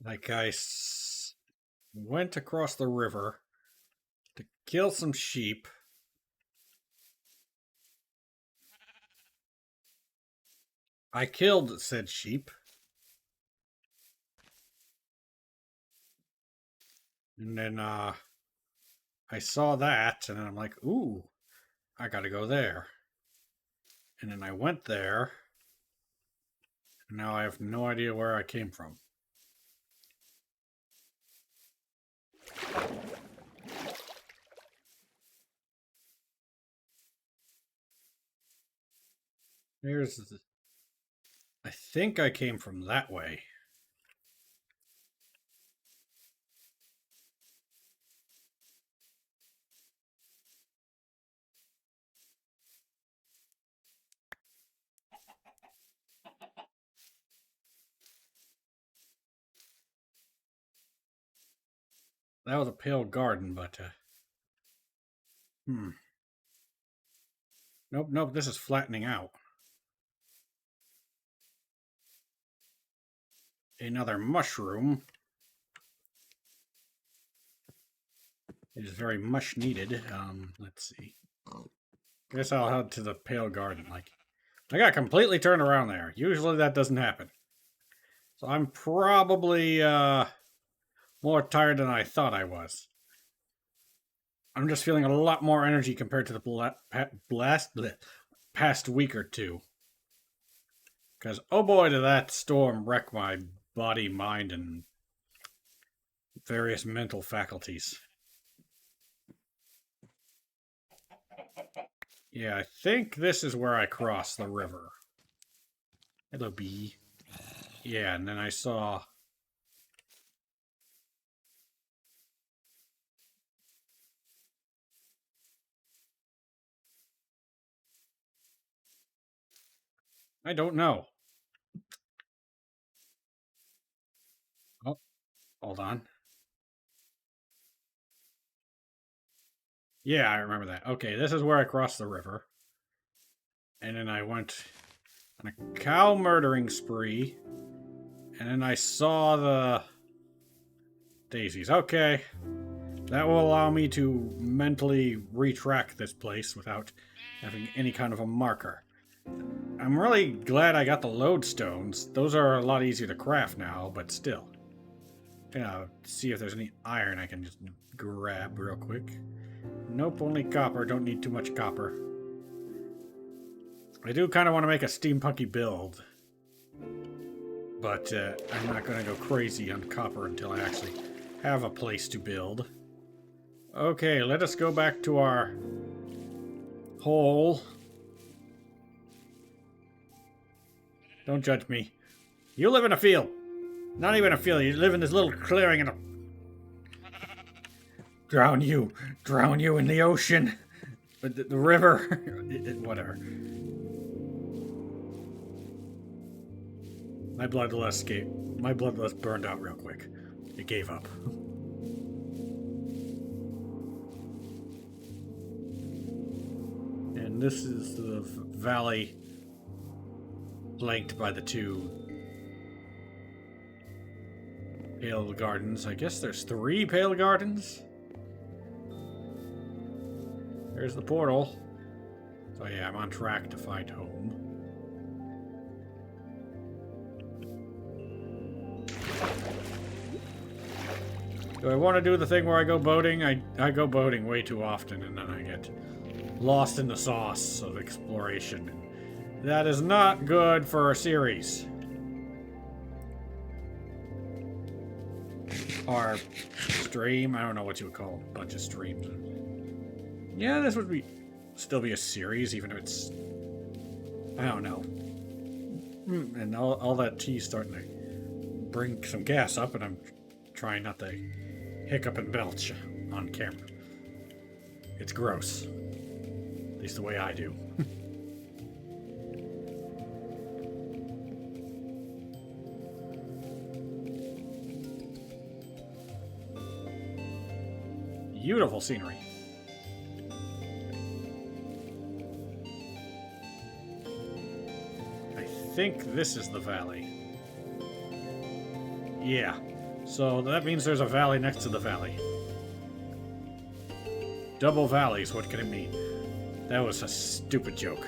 Speaker 1: Like, went across the river to kill some sheep. I killed said sheep. And then, I saw that, and then I'm like, ooh, I gotta go there. And then I went there, and now I have no idea where I came from. Here's the... I think I came from that way. That was a pale garden, but, Nope, nope, this is flattening out. Another mushroom. It is very much needed. Let's see. Guess I'll head to the pale garden. Like, I got completely turned around there. Usually that doesn't happen. So I'm probably, more tired than I thought I was. I'm just feeling a lot more energy compared to the past week or two. Because, oh boy, did that storm wreck my body, mind, and various mental faculties. Yeah, I think this is where I crossed the river. Hello, bee. Yeah, and then I saw... I don't know. Oh, hold on. Yeah, I remember that. Okay, this is where I crossed the river. And then I went on a cow murdering spree. And then I saw the daisies. Okay. That will allow me to mentally retrack this place without having any kind of a marker. I'm really glad I got the lodestones. Those are a lot easier to craft now, but still. See if there's any iron I can just grab real quick. Nope, only copper. Don't need too much copper. I do kind of want to make a steampunky build. But I'm not going to go crazy on copper until I actually have a place to build. Okay, let us go back to our hole. Don't judge me. You live in a field. Not even a field. You live in this little clearing in a... Drown you in the ocean. The river. Whatever. My bloodlust burned out real quick. It gave up. this is the valley flanked by the two pale gardens. I guess there's 3 pale gardens. There's the portal. So yeah, I'm on track to find home. Do I want to do the thing where I go boating? I go boating way too often, and then I get lost in the sauce of exploration. That is not good for a series. Or stream. I don't know what you would call a bunch of streams. Yeah, this would still be a series, even if it's... I don't know. And all that tea's starting to bring some gas up, and I'm trying not to hiccup and belch on camera. It's gross. At least the way I do. Beautiful scenery. I think this is the valley. Yeah. So that means there's a valley next to the valley. Double valleys, what can it mean? That was a stupid joke.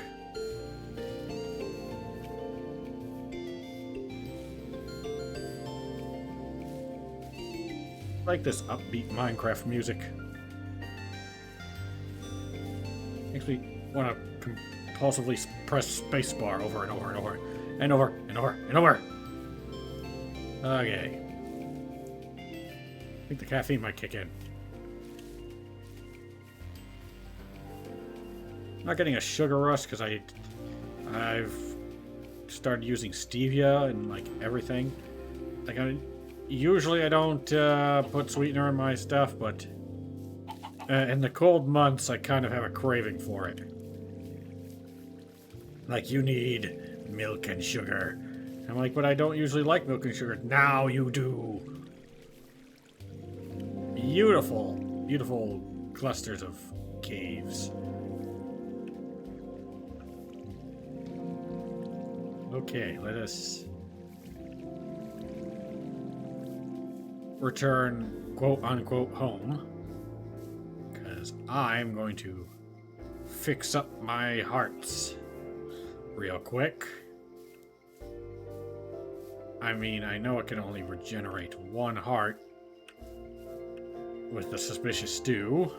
Speaker 1: I like this upbeat Minecraft music. Makes me want to compulsively press spacebar over and over and over and over and over and over. Okay. I think the caffeine might kick in. I'm not getting a sugar rush because I've started using stevia and like everything. Like usually I don't put sweetener in my stuff, but in the cold months I kind of have a craving for it. Like, you need milk and sugar. I'm like, but I don't usually like milk and sugar. Now you do. Beautiful, beautiful clusters of caves. Okay, let us return, quote-unquote, home. Because I'm going to fix up my hearts real quick. I mean, I know it can only regenerate 1 heart with the suspicious stew.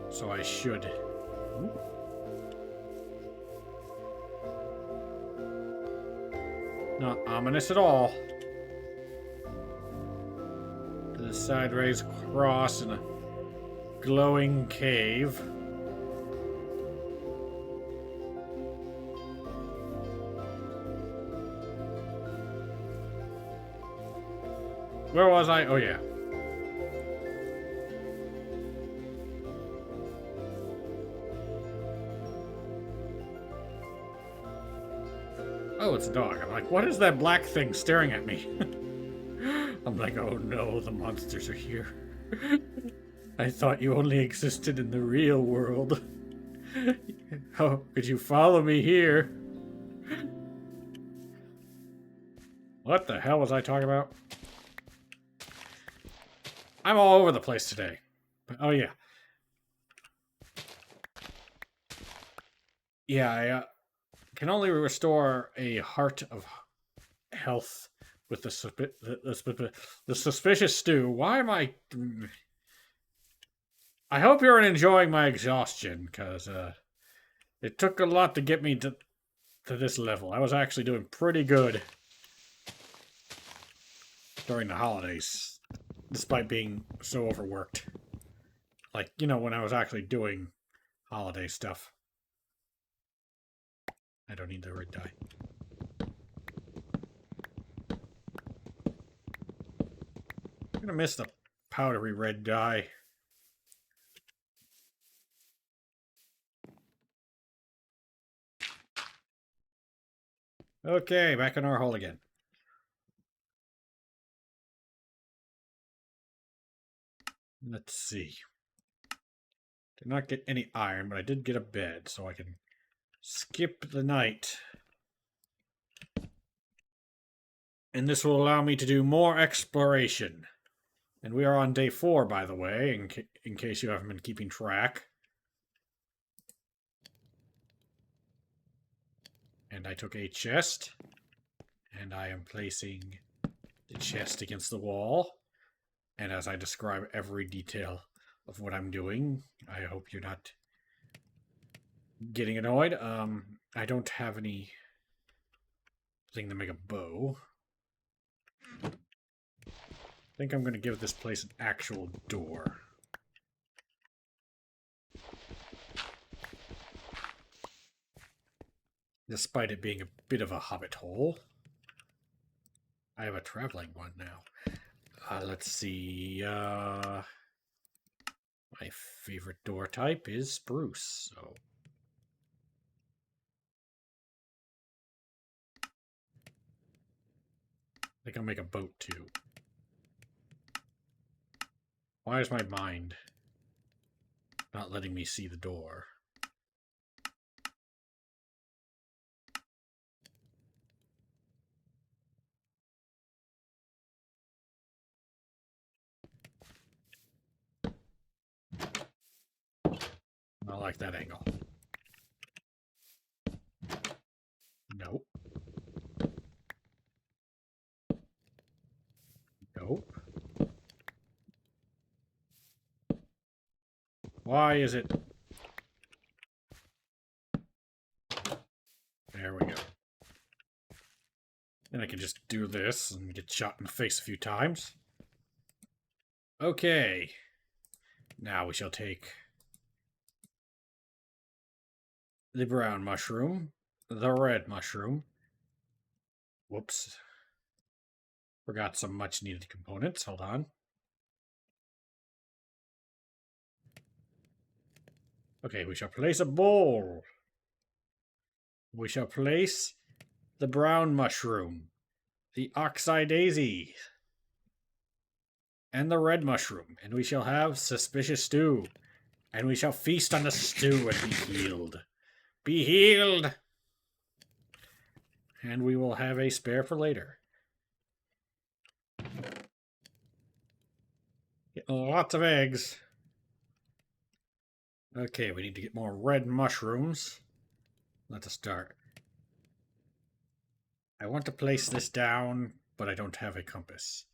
Speaker 1: So I should... Ooh. Not ominous at all. The side rays cross in a glowing cave. Where was I? Oh, yeah. Oh, it's a dog. I'm like, what is that black thing staring at me? I'm like, oh no, the monsters are here. I thought you only existed in the real world. How could you follow me here? What the hell was I talking about? I'm all over the place today. But, oh, yeah. Yeah, I can only restore a heart of health with the suspicious stew. Why am I... I hope you're enjoying my exhaustion, because it took a lot to get me to this level. I was actually doing pretty good during the holidays, despite being so overworked. Like, you know, when I was actually doing holiday stuff. I don't need the red dye. I'm gonna miss the powdery red dye. Okay, back in our hole again. Let's see. Did not get any iron, but I did get a bed, so I can skip the night. And this will allow me to do more exploration. And we are on day 4, by the way, in case you haven't been keeping track. And I took a chest. And I am placing the chest against the wall. And as I describe every detail of what I'm doing, I hope you're not getting annoyed. I don't have any thing to make a bow. I think I'm going to give this place an actual door. Despite it being a bit of a hobbit hole. I have a traveling one now. Let's see. My favorite door type is spruce, so... I think I'll make a boat, too. Why is my mind not letting me see the door? I like that angle. Nope. Nope. Why is it... There we go. And I can just do this and get shot in the face a few times. Okay. Now we shall take the brown mushroom, the red mushroom. Whoops. Forgot some much needed components. Hold on. Okay, we shall place a bowl. We shall place the brown mushroom, the oxeye daisy, and the red mushroom. And we shall have suspicious stew. And we shall feast on the stew and be healed. Be healed! And we will have a spare for later. Get lots of eggs. Okay, we need to get more red mushrooms. Let us start. I want to place this down, but I don't have a compass.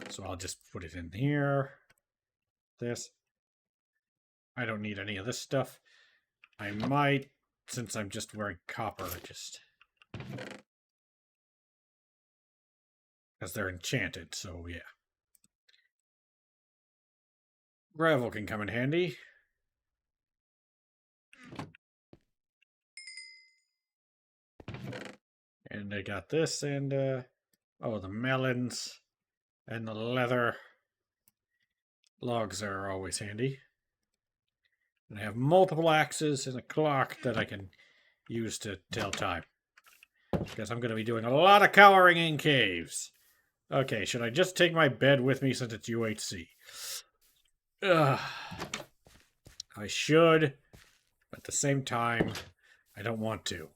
Speaker 1: So I'll just put it in here. This. I don't need any of this stuff. I might, since I'm just wearing copper, just... because they're enchanted, so yeah. Gravel can come in handy. And I got this, and, oh, the melons and the leather. Logs are always handy. And I have multiple axes and a clock that I can use to tell time. Because I'm going to be doing a lot of cowering in caves. Okay, should I just take my bed with me since it's UHC? Ugh. I should, but at the same time, I don't want to.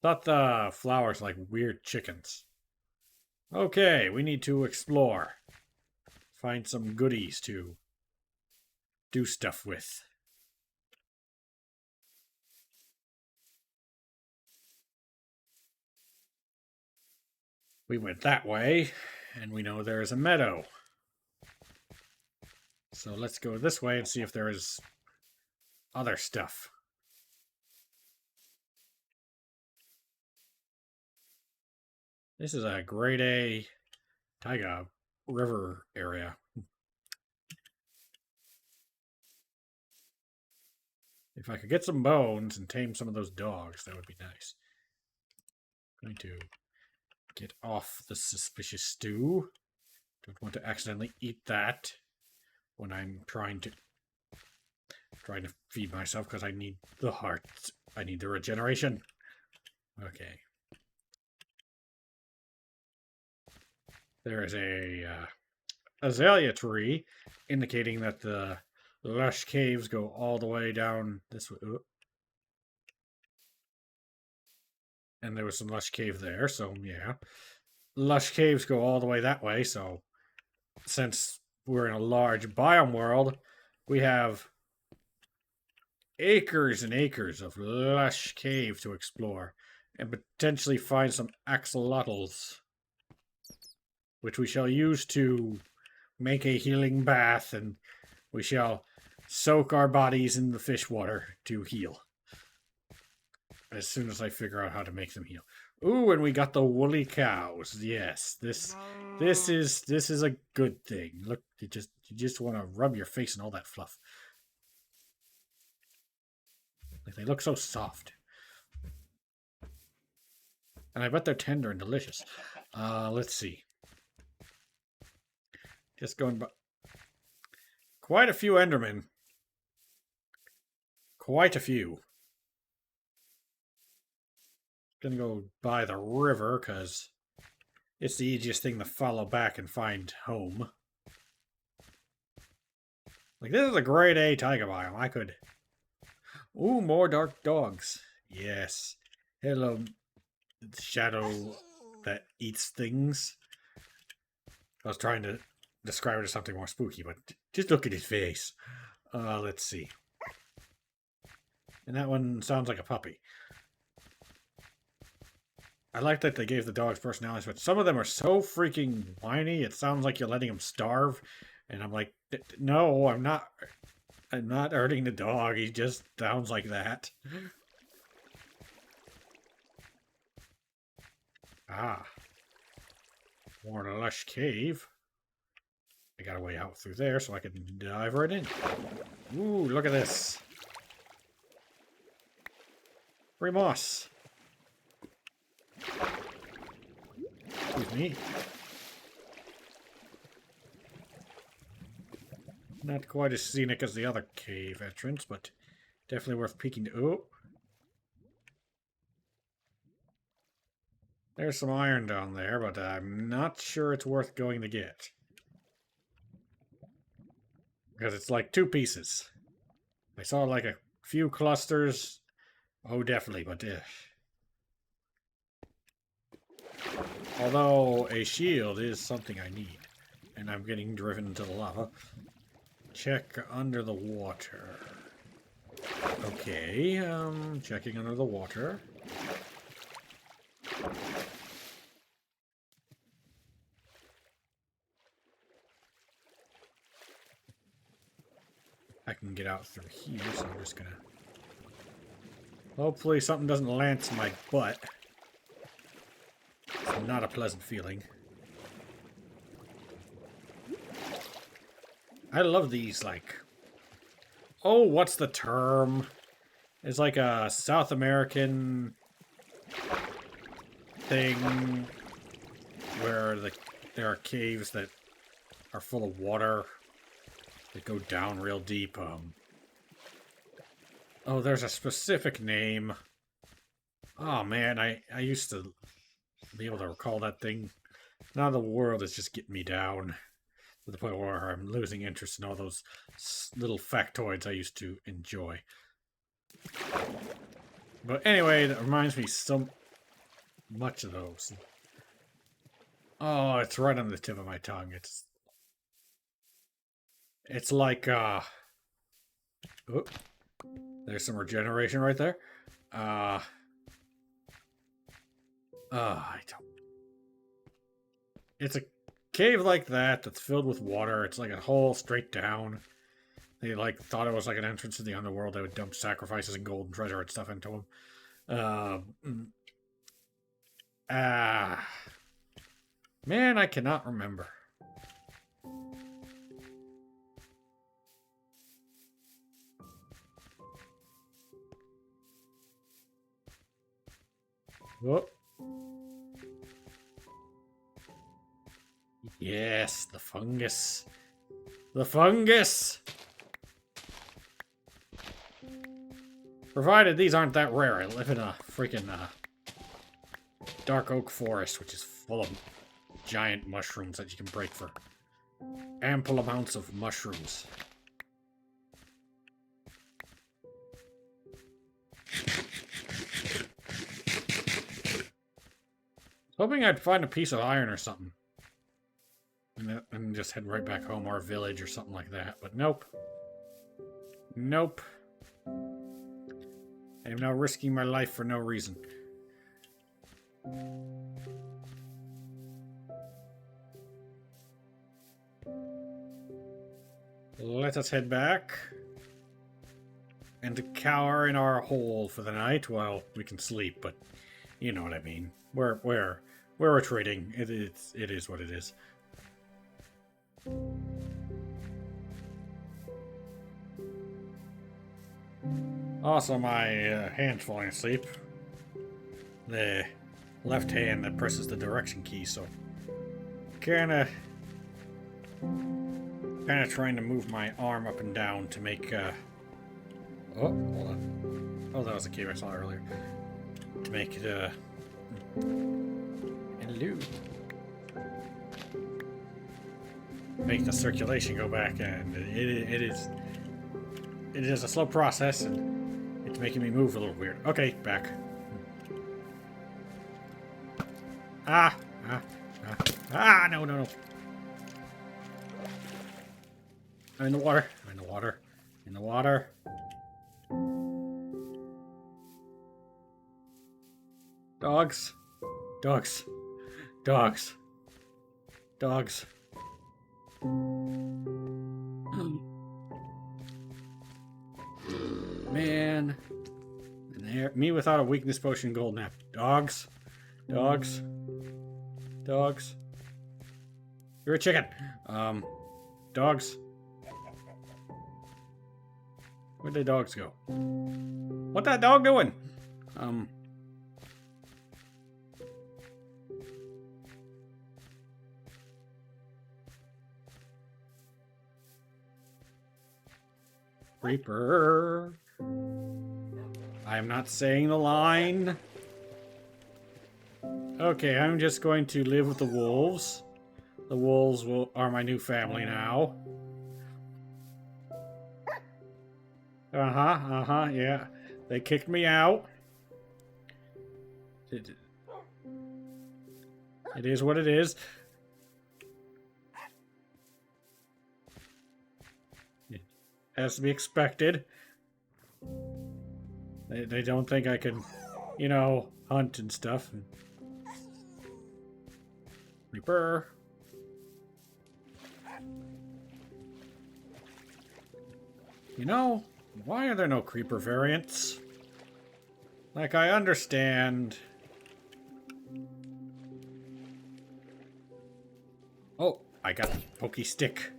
Speaker 1: Thought the flowers like weird chickens. Okay, we need to explore. Find some goodies to do stuff with. We went that way, and we know there is a meadow. So let's go this way and see if there is other stuff. This is a grade A taiga river area. If I could get some bones and tame some of those dogs, that would be nice. I'm going to get off the suspicious stew. Don't want to accidentally eat that when I'm trying to feed myself because I need the hearts. I need the regeneration. Okay. There is a azalea tree indicating that the Lush caves go all the way down this way. And there was some lush cave there, so yeah. Lush caves go all the way that way, so since we're in a large biome world, we have acres and acres of lush cave to explore and potentially find some axolotls, which we shall use to make a healing bath, and we shall soak our bodies in the fish water to heal. As soon as I figure out how to make them heal. Ooh, and we got the woolly cows. Yes, this is a good thing. Look, you just want to rub your face in all that fluff. Like, they look so soft. And I bet they're tender and delicious. Let's see. Just going by. Quite a few Endermen. Quite a few. Gonna go by the river, because it's the easiest thing to follow back and find home. Like, this is a grade A tiger biome. I could... Ooh, more dark dogs. Yes. Hello, shadow that eats things. I was trying to describe it as something more spooky, but just look at his face. Let's see. And that one sounds like a puppy. I like that they gave the dogs personalities, but some of them are so freaking whiny, it sounds like you're letting them starve. And I'm like, no, I'm not hurting the dog. He just sounds like that. Ah. More in a lush cave. I got a way out through there so I can dive right in. Ooh, look at this. Free moss. Excuse me. Not quite as scenic as the other cave entrance, but definitely worth peeking to. Oh. There's some iron down there, but I'm not sure it's worth going to get. Because it's like 2 pieces. I saw like a few clusters. Oh, definitely, but... Although a shield is something I need. And I'm getting driven into the lava. Check under the water. Okay, checking under the water. I can get out through here, so I'm just gonna... Hopefully something doesn't lance my butt. It's not a pleasant feeling. I love these, like... Oh, what's the term? It's like a South American thing where there are caves that are full of water that go down real deep. Oh, there's a specific name. Oh man, I used to be able to recall that thing. Now the world is just getting me down to the point where I'm losing interest in all those little factoids I used to enjoy. But anyway, that reminds me so much of those. Oh, it's right on the tip of my tongue. It's like, oop, there's some regeneration right there. I don't... It's a cave like that that's filled with water. It's like a hole straight down. They, like, thought it was like an entrance to the underworld. They would dump sacrifices and gold and treasure and stuff into them. Man, I cannot remember. Oh. Yes, the fungus. The fungus! Provided these aren't that rare. I live in a freaking dark oak forest, which is full of giant mushrooms that you can break for ample amounts of mushrooms. Hoping I'd find a piece of iron or something. And just head right back home, our village or something like that. But nope. Nope. I am now risking my life for no reason. Let us head back. And to cower in our hole for the night. Well, we can sleep, but you know what I mean. We're retreating. It is what it is. Also, my hand's falling asleep. The left hand that presses the direction key, so kinda trying to move my arm up and down to make oh, hold on. Oh, that was a cave I saw earlier. To make it hello. Make the circulation go back, and it is a slow process, and it's making me move a little weird. Okay, back. No, no, no. I'm in the water. I'm in the water. In the water. Dogs. Dogs. Dogs. Dogs. Man. And there, me without a weakness potion golden apple. Dogs. Dogs. Dogs. You're a chicken. Dogs. Where'd the dogs go? What that dog doing? Reaper. I am not saying the line. Okay, I'm just going to live with the wolves. The wolves are my new family now. Yeah. They kicked me out. It is what it is. It has to be expected. They don't think I can, you know, hunt and stuff. Reaper. You know, why are there no creeper variants? Like, I understand. Oh, I got a pokey stick.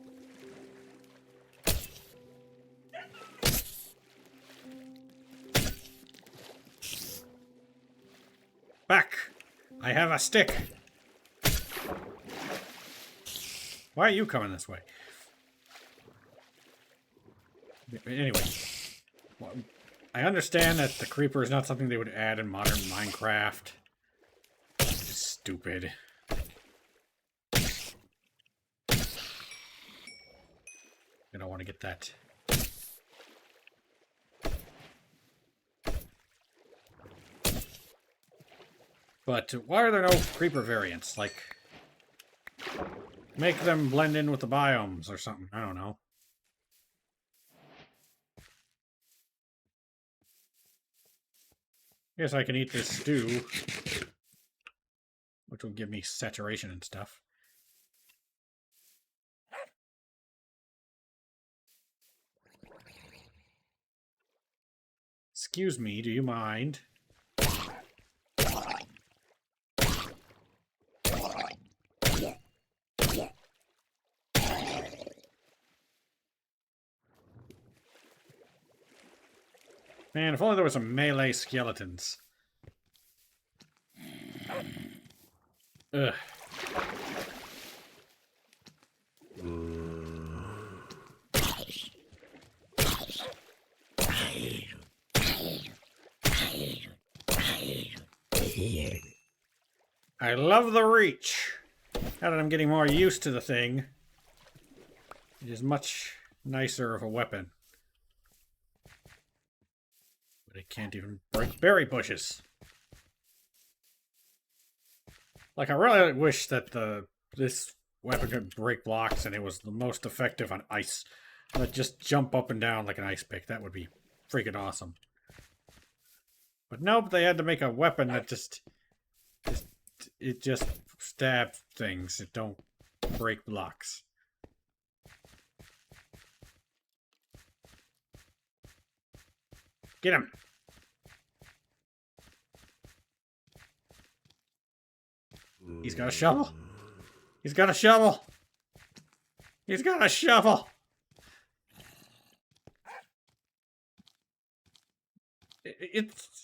Speaker 1: Back! I have a stick! Why are you coming this way? Anyway, I understand that the creeper is not something they would add in modern Minecraft. It's stupid. I don't want to get that. But why are there no creeper variants? Like, make them blend in with the biomes or something. I don't know. Guess I can eat this stew, which will give me saturation and stuff. Excuse me, do you mind? Man, if only there was some melee skeletons. Ugh. I love the reach. Now that I'm getting more used to the thing, it is much nicer of a weapon. But it can't even break berry bushes. Like, I really wish that this weapon could break blocks and it was the most effective on ice. But just jump up and down like an ice pick. That would be freaking awesome. But nope, they had to make a weapon that just it just stabs things. It don't break blocks. Get him! He's got a shovel. He's got a shovel. He's got a shovel.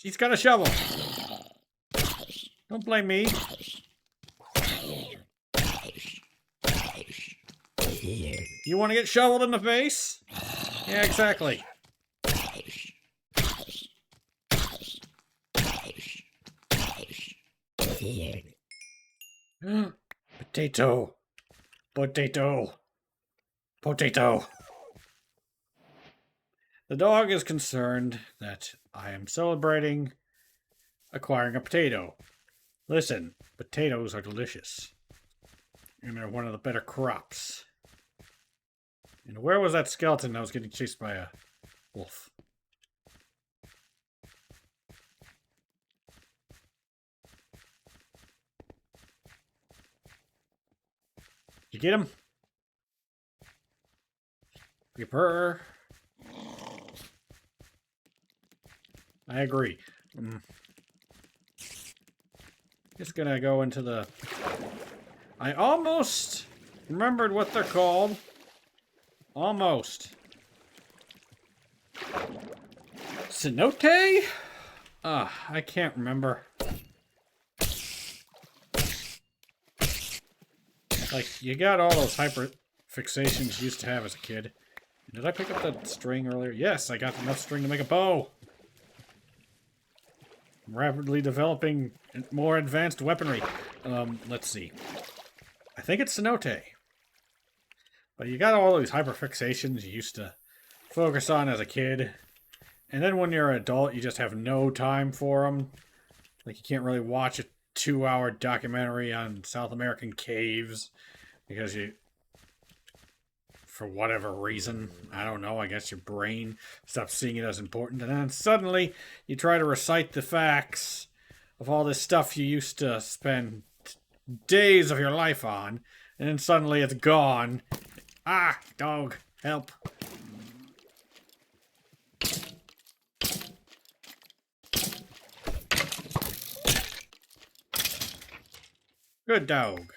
Speaker 1: He's got a shovel. Don't blame me. You want to get shoveled in the face? Yeah, exactly. Potato. Potato. Potato. The dog is concerned that I am celebrating acquiring a potato. Listen, potatoes are delicious. And they're one of the better crops. And where was that skeleton that was getting chased by a wolf? You get him? You purr. I agree. Just gonna go into the... I almost remembered what they're called. Almost. Cenote? I can't remember. Like, you got all those hyper fixations you used to have as a kid. Did I pick up that string earlier? Yes, I got enough string to make a bow. I'm rapidly developing more advanced weaponry. Let's see. I think it's cenote. But you got all these hyperfixations you used to focus on as a kid. And then when you're an adult, you just have no time for them. Like, you can't really watch a 2-hour documentary on South American caves. Because you... For whatever reason. I don't know, I guess your brain stops seeing it as important. And then suddenly, you try to recite the facts of all this stuff you used to spend days of your life on. And then suddenly it's gone. Ah, dog, help. Good dog.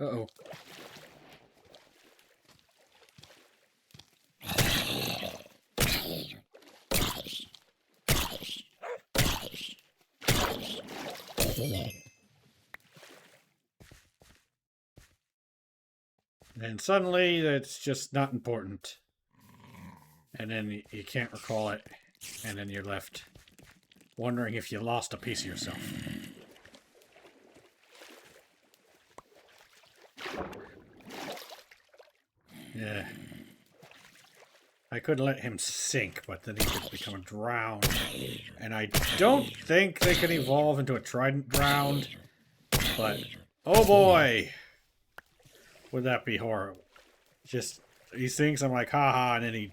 Speaker 1: Uh-oh. And suddenly, it's just not important. And then you can't recall it. And then you're left wondering if you lost a piece of yourself. Yeah. I could let him sink, but then he could become drowned. And I don't think they can evolve into a trident drowned. But, oh boy! Would that be horrible? Just, he sinks, I'm like, haha, and then he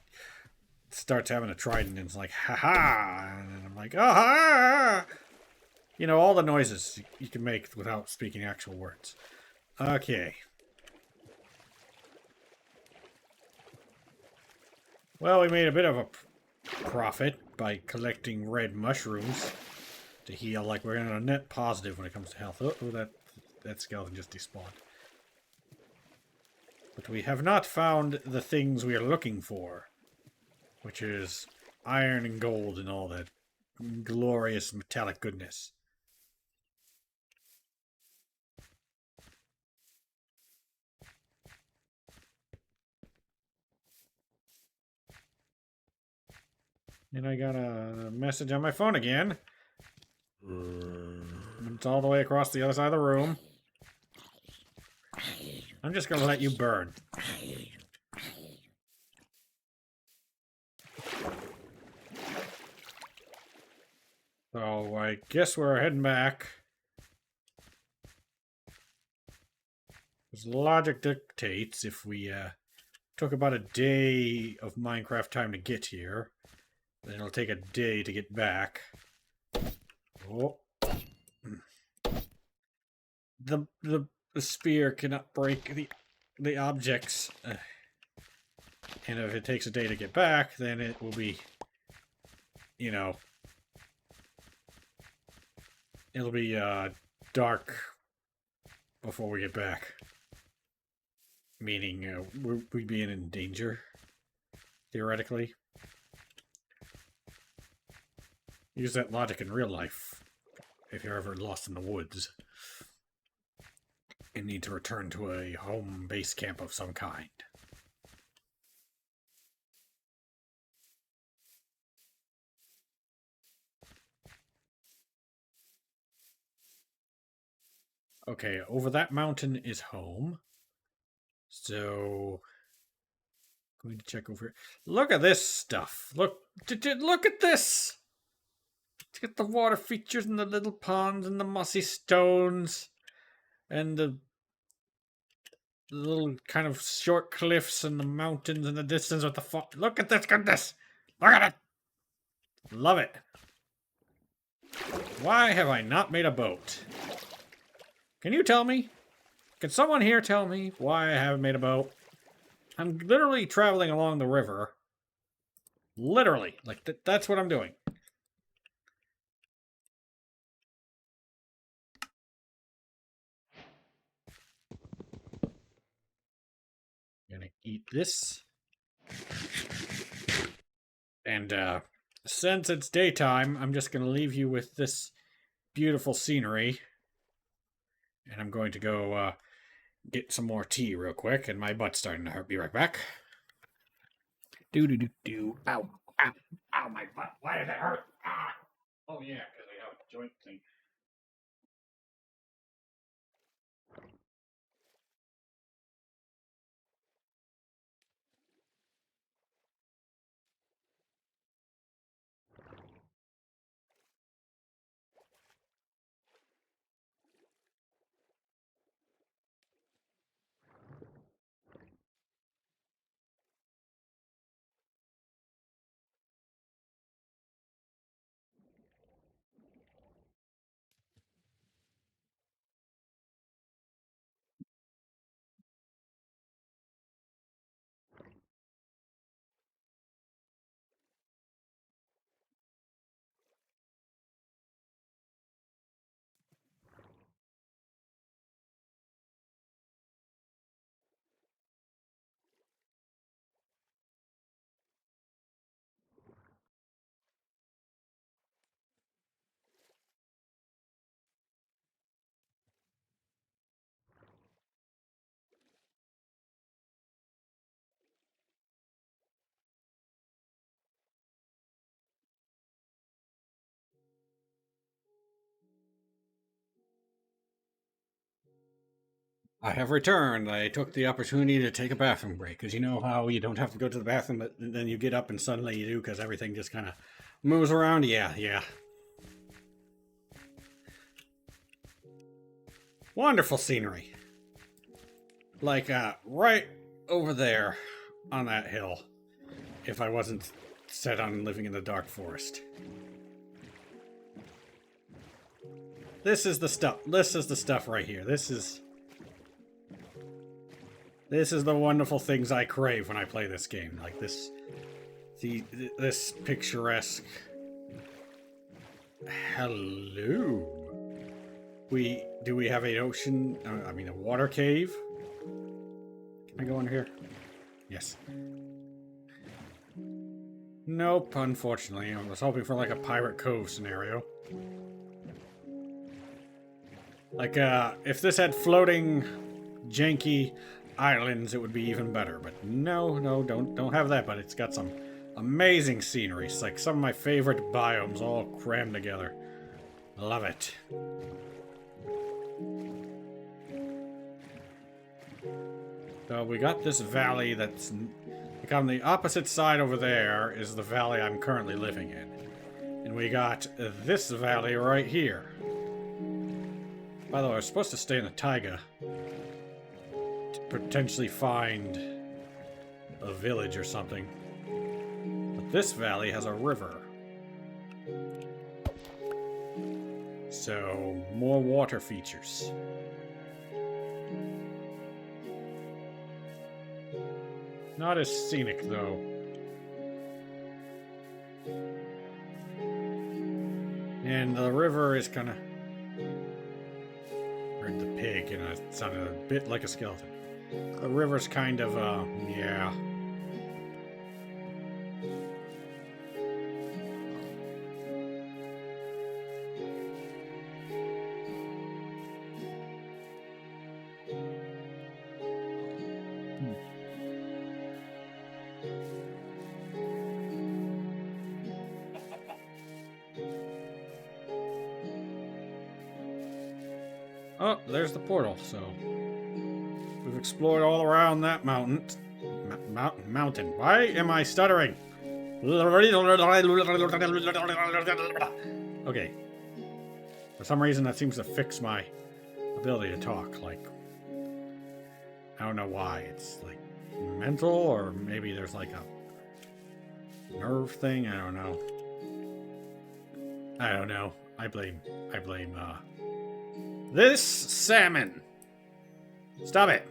Speaker 1: starts having a trident, and it's like, haha! And I'm like, aha! You know, all the noises you can make without speaking actual words. Okay. Well, we made a bit of a profit by collecting red mushrooms to heal. Like, we're in a net positive when it comes to health. Oh, that skeleton just despawned. But we have not found the things we are looking for. Which is iron and gold and all that glorious metallic goodness. And I got a message on my phone again. It's all the way across the other side of the room. I'm just gonna let you burn. So I guess we're heading back. As logic dictates, if we took about a day of Minecraft time to get here, then it'll take a day to get back. Oh. The spear cannot break the objects. And if it takes a day to get back, then it will be, you know, it'll be dark before we get back. Meaning we'd be in danger, theoretically. Use that logic in real life if you're ever lost in the woods and need to return to a home base camp of some kind. Okay, over that mountain is home. So, going to check over here. Look at this stuff. Look at this. Look at the water features and the little ponds and the mossy stones and the little kind of short cliffs and the mountains in the distance with the look at this goodness. Look at it. Love it. Why have I not made a boat? Can you tell me? Can someone here tell me why I haven't made a boat? I'm literally traveling along the river. Literally. Like, that's what I'm doing. Gonna eat this. And, since it's daytime, I'm just gonna leave you with this beautiful scenery. And I'm going to go, get some more tea real quick, and my butt's starting to hurt. Be right back. Do. Ow. Ow. Ow, my butt. Why does it hurt? Ah. Oh, yeah, because I have a joint thing. I have returned. I took the opportunity to take a bathroom break, because you know how you don't have to go to the bathroom, but then you get up and suddenly you do, because everything just kind of moves around. Yeah. Wonderful scenery. Like, right over there on that hill, if I wasn't set on living in the dark forest. This is the stuff. This is the stuff right here. This is the wonderful things I crave when I play this game. Like this picturesque. Hello. Do we have an ocean? I mean, a water cave? Can I go in here? Yes. Nope, unfortunately. I was hoping for like a Pirate Cove scenario. Like, if this had floating, janky islands, it would be even better. But no, don't have that. But it's got some amazing scenery. It's like some of my favorite biomes all crammed together. Love it. So we got this valley that's... Like on the opposite side over there is the valley I'm currently living in. And we got this valley right here. By the way, I was supposed to stay in the taiga to potentially find a village or something. But this valley has a river. So, more water features. Not as scenic, though. And the river is kind of... Heard the pig, and it sounded a bit like a skeleton. The river's kind of, yeah. Oh, there's the portal, so... We've explored all around that mountain. Mountain. Why am I stuttering? Okay. For some reason, that seems to fix my ability to talk. Like, I don't know why. It's like mental, or maybe there's like a nerve thing. I don't know. I don't know. I blame this salmon. Stop it.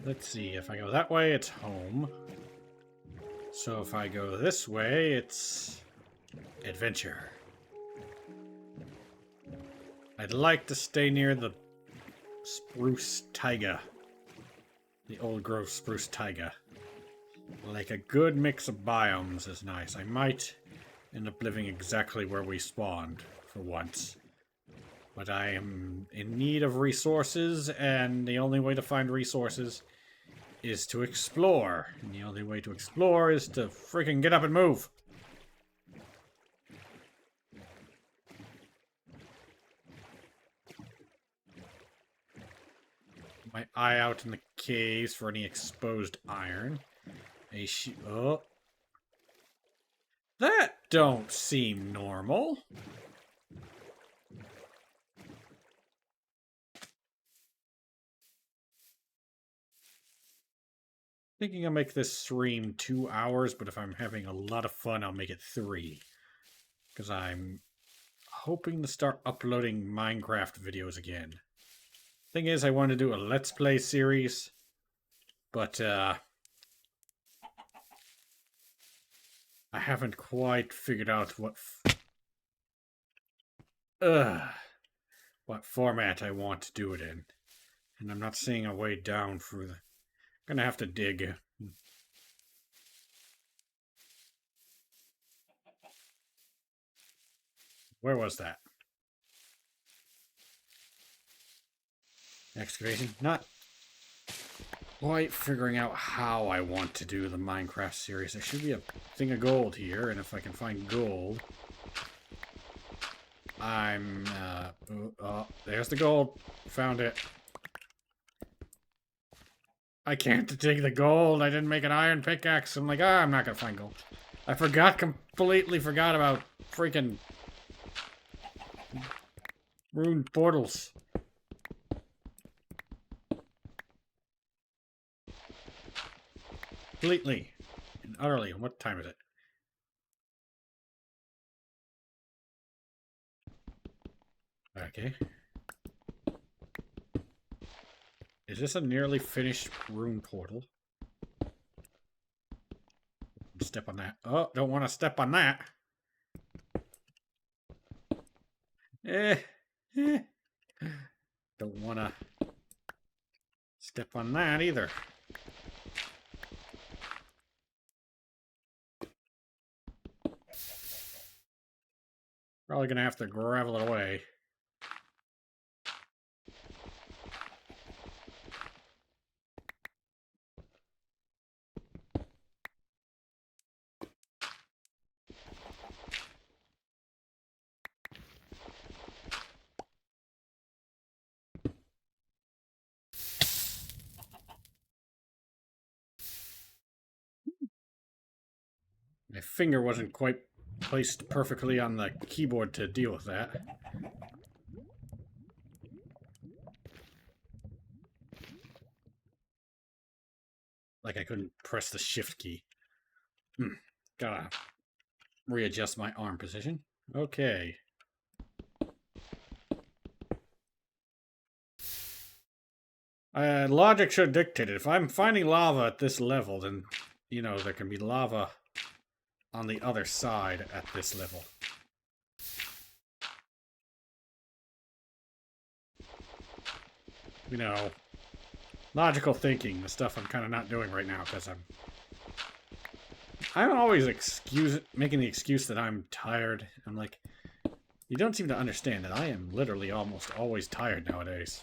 Speaker 1: Let's see, if I go that way, it's home. So if I go this way, it's adventure. I'd like to stay near the spruce taiga. The old growth spruce taiga. Like a good mix of biomes is nice. I might end up living exactly where we spawned for once. But I am in need of resources, and the only way to find resources is to explore. And the only way to explore is to freaking get up and move. My eye out in the caves for any exposed iron. Oh. That don't seem normal. Thinking I'll make this stream 2 hours, but if I'm having a lot of fun, I'll make it 3. Because I'm hoping to start uploading Minecraft videos again. Thing is, I want to do a Let's Play series, but I haven't quite figured out what format I want to do it in. And I'm not seeing a way down through the... Gonna have to dig. Where was that? Excavation? Not quite figuring out how I want to do the Minecraft series. There should be a thing of gold here, and if I can find gold... I'm, oh, there's the gold. Found it. I can't dig the gold. I didn't make an iron pickaxe. I'm like, I'm not gonna find gold. I completely forgot about freaking ruined portals. Completely and utterly. What time is it? Okay. Is this a nearly finished rune portal? Step on that. Oh, don't want to step on that. Don't want to step on that either. Probably gonna have to gravel it away. My finger wasn't quite placed perfectly on the keyboard to deal with that. Like I couldn't press the shift key. Gotta readjust my arm position. Okay. Logic should dictate it. If I'm finding lava at this level, then, you know, there can be lava on the other side at this level. You know, logical thinking, the stuff I'm kind of not doing right now because I'm always making the excuse that I'm tired. I'm like, you don't seem to understand that I am literally almost always tired nowadays.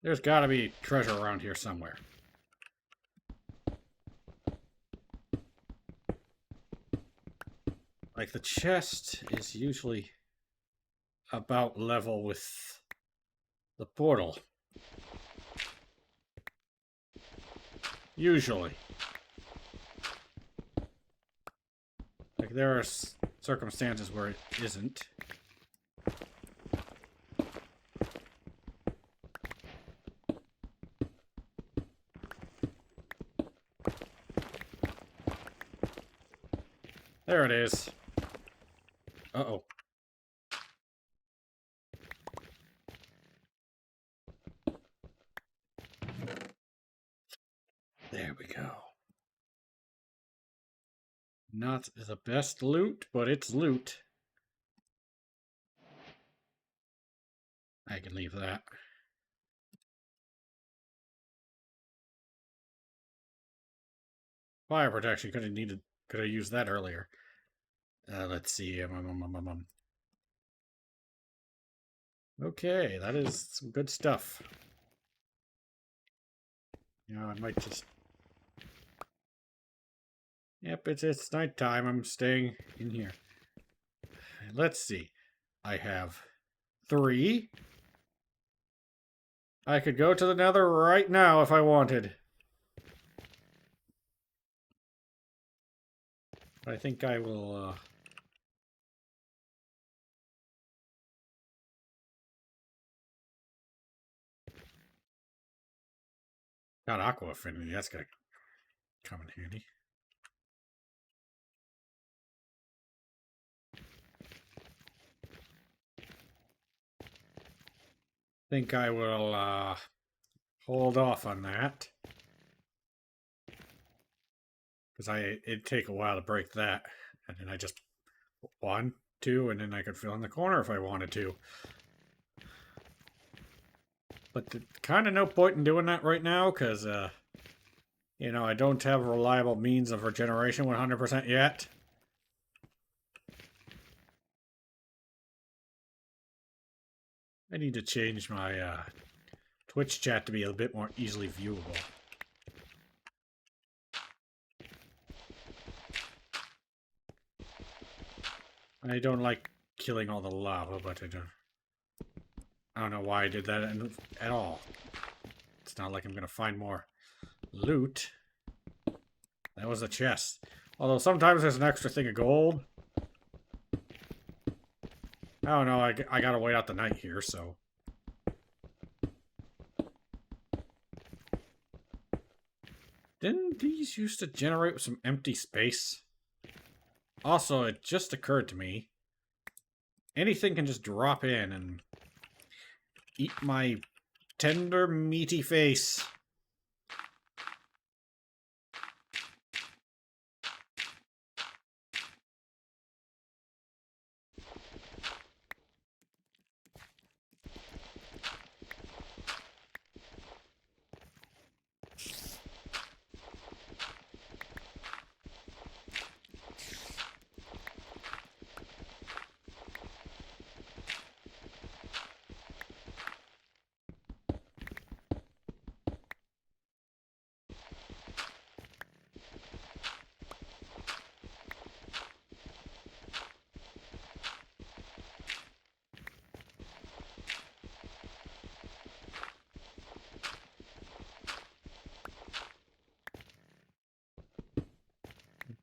Speaker 1: There's gotta be treasure around here somewhere. Like, the chest is usually about level with the portal. Usually. Like, there are circumstances where it isn't. There it is. Uh-oh. There we go. Not the best loot, but it's loot. I can leave that. Fire protection could have used that earlier. Let's see. Okay, that is some good stuff. You know, I might just... Yep, it's nighttime. I'm staying in here. Let's see. I have 3. I could go to the Nether right now if I wanted. I think I will, Got aqua affinity. That's gonna come in handy. Think I will, hold off on that. Because it'd take a while to break that. And then I just... 1, 2, and then I could fill in the corner if I wanted to. But kind of no point in doing that right now, because, you know, I don't have a reliable means of regeneration 100% yet. I need to change my, Twitch chat to be a bit more easily viewable. I don't like killing all the lava, but I don't know why I did that at all. It's not like I'm gonna find more loot. That was a chest. Although sometimes there's an extra thing of gold. I don't know, I gotta wait out the night here, so... Didn't these used to generate some empty space? Also, it just occurred to me anything can just drop in and eat my tender, meaty face.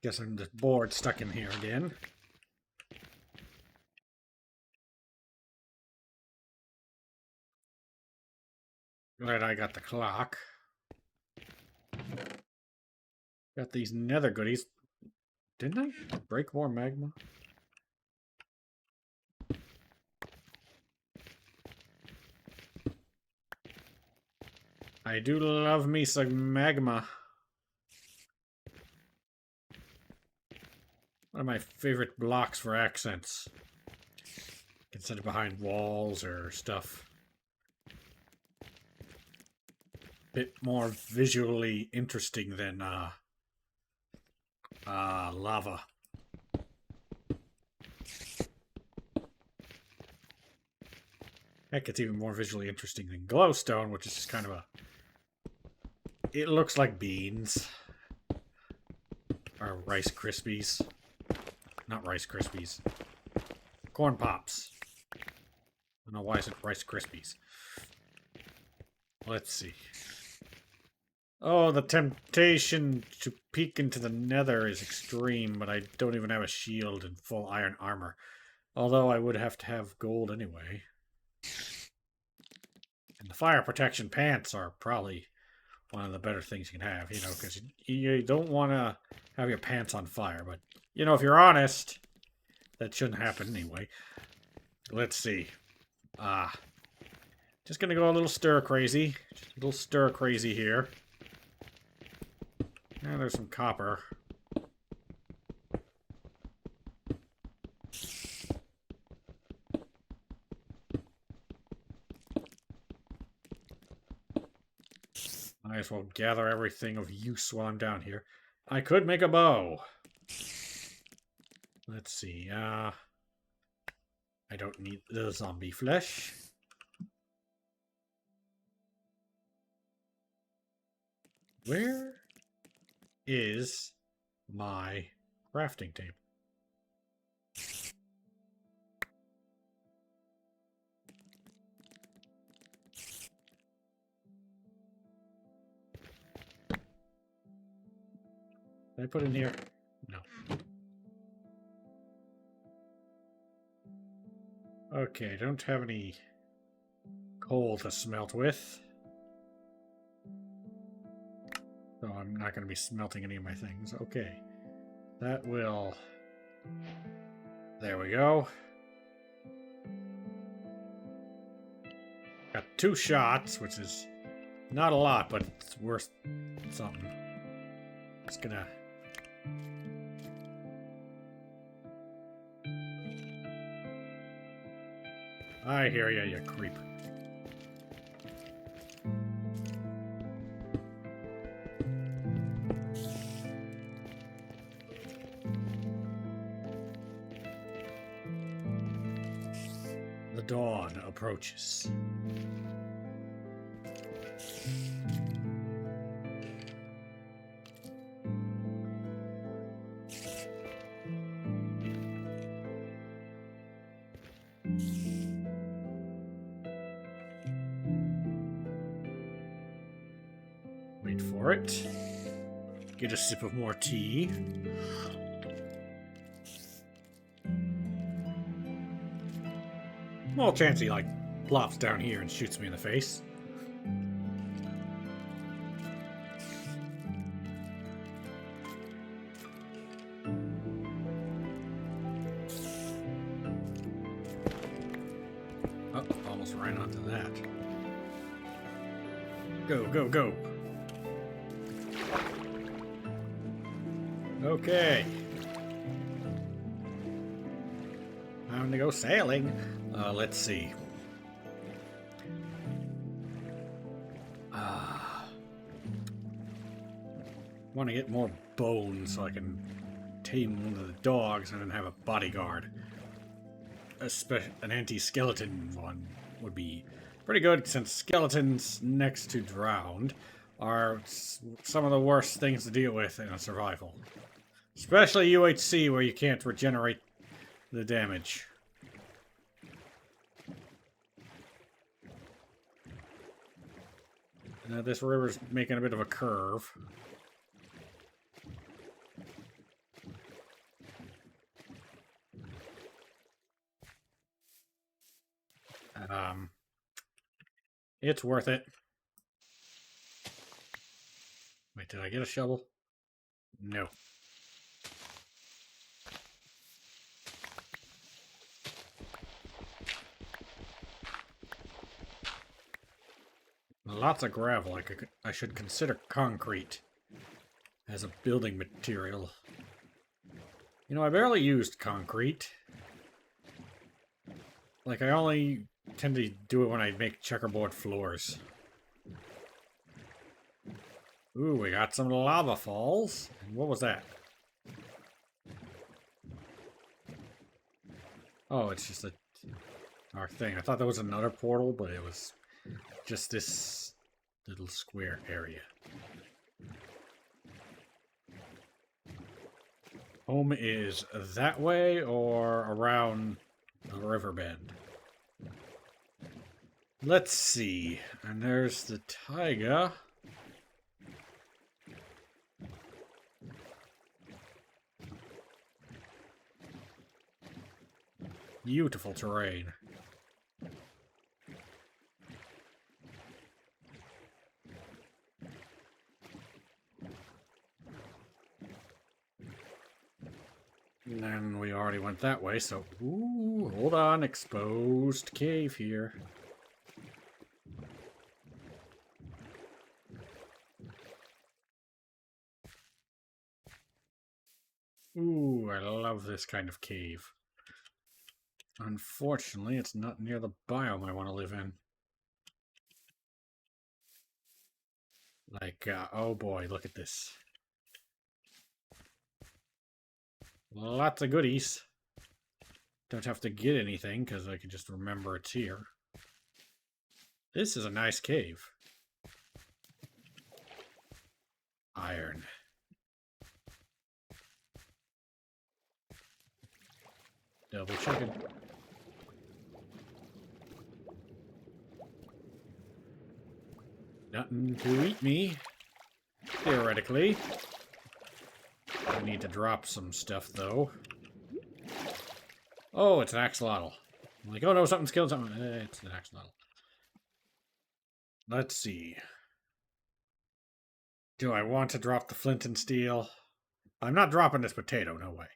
Speaker 1: Guess I'm just bored stuck in here again. Glad I got the clock. Got these nether goodies. Didn't I break more magma? I do love me some magma. One of my favorite blocks for accents. You can set it behind walls or stuff. Bit more visually interesting than lava. Heck, it's even more visually interesting than glowstone, which is just kind of a... It looks like beans. Or Rice Krispies. Not Rice Krispies. Corn Pops. I don't know why I said Rice Krispies. Let's see. Oh, the temptation to peek into the nether is extreme, but I don't even have a shield and full iron armor. Although I would have to have gold anyway. And the fire protection pants are probably one of the better things you can have, you know, because you don't want to have your pants on fire. But, you know, if you're honest, that shouldn't happen anyway. Let's see. Just gonna go a little stir-crazy. Just a little stir-crazy here. And there's some copper. Might as well gather everything of use while I'm down here. I could make a bow. Let's see. I don't need the zombie flesh. Where is my crafting table? Did I put it in here? No. Okay, I don't have any coal to smelt with. So I'm not going to be smelting any of my things. Okay. That will... There we go. Got 2 shots, which is not a lot, but it's worth something. Just gonna... I hear ya, you creep. The dawn approaches. Wait for it. Get a sip of more tea. Small chance he, like, plops down here and shoots me in the face. almost ran onto that. Go, go, go. Okay. Time to go sailing. Let's see. Want to get more bones so I can tame one of the dogs and then have a bodyguard. An anti-skeleton one would be pretty good, since skeletons next to drowned are some of the worst things to deal with in a survival. Especially UHC, where you can't regenerate the damage. Now this river's making a bit of a curve. It's worth it. Wait, did I get a shovel? No. Lots of gravel. I should consider concrete as a building material. You know, I barely used concrete. Like, I only tend to do it when I make checkerboard floors. Ooh, we got some lava falls. What was that? Oh, it's just our thing. I thought that was another portal, but it was just this little square area. Home is that way or around the riverbed? Let's see. And there's the taiga. Beautiful terrain. And then we already went that way, so... Ooh, hold on. Exposed cave here. Ooh, I love this kind of cave. Unfortunately, it's not near the biome I want to live in. Like, oh boy, look at this. Lots of goodies. Don't have to get anything, because I can just remember it's here. This is a nice cave. Iron. Double chicken. Nothing to eat me. Theoretically. I need to drop some stuff, though. Oh, it's an axolotl. I'm like, oh no, something's killed something. It's an axolotl. Let's see. Do I want to drop the flint and steel? I'm not dropping this potato, no way.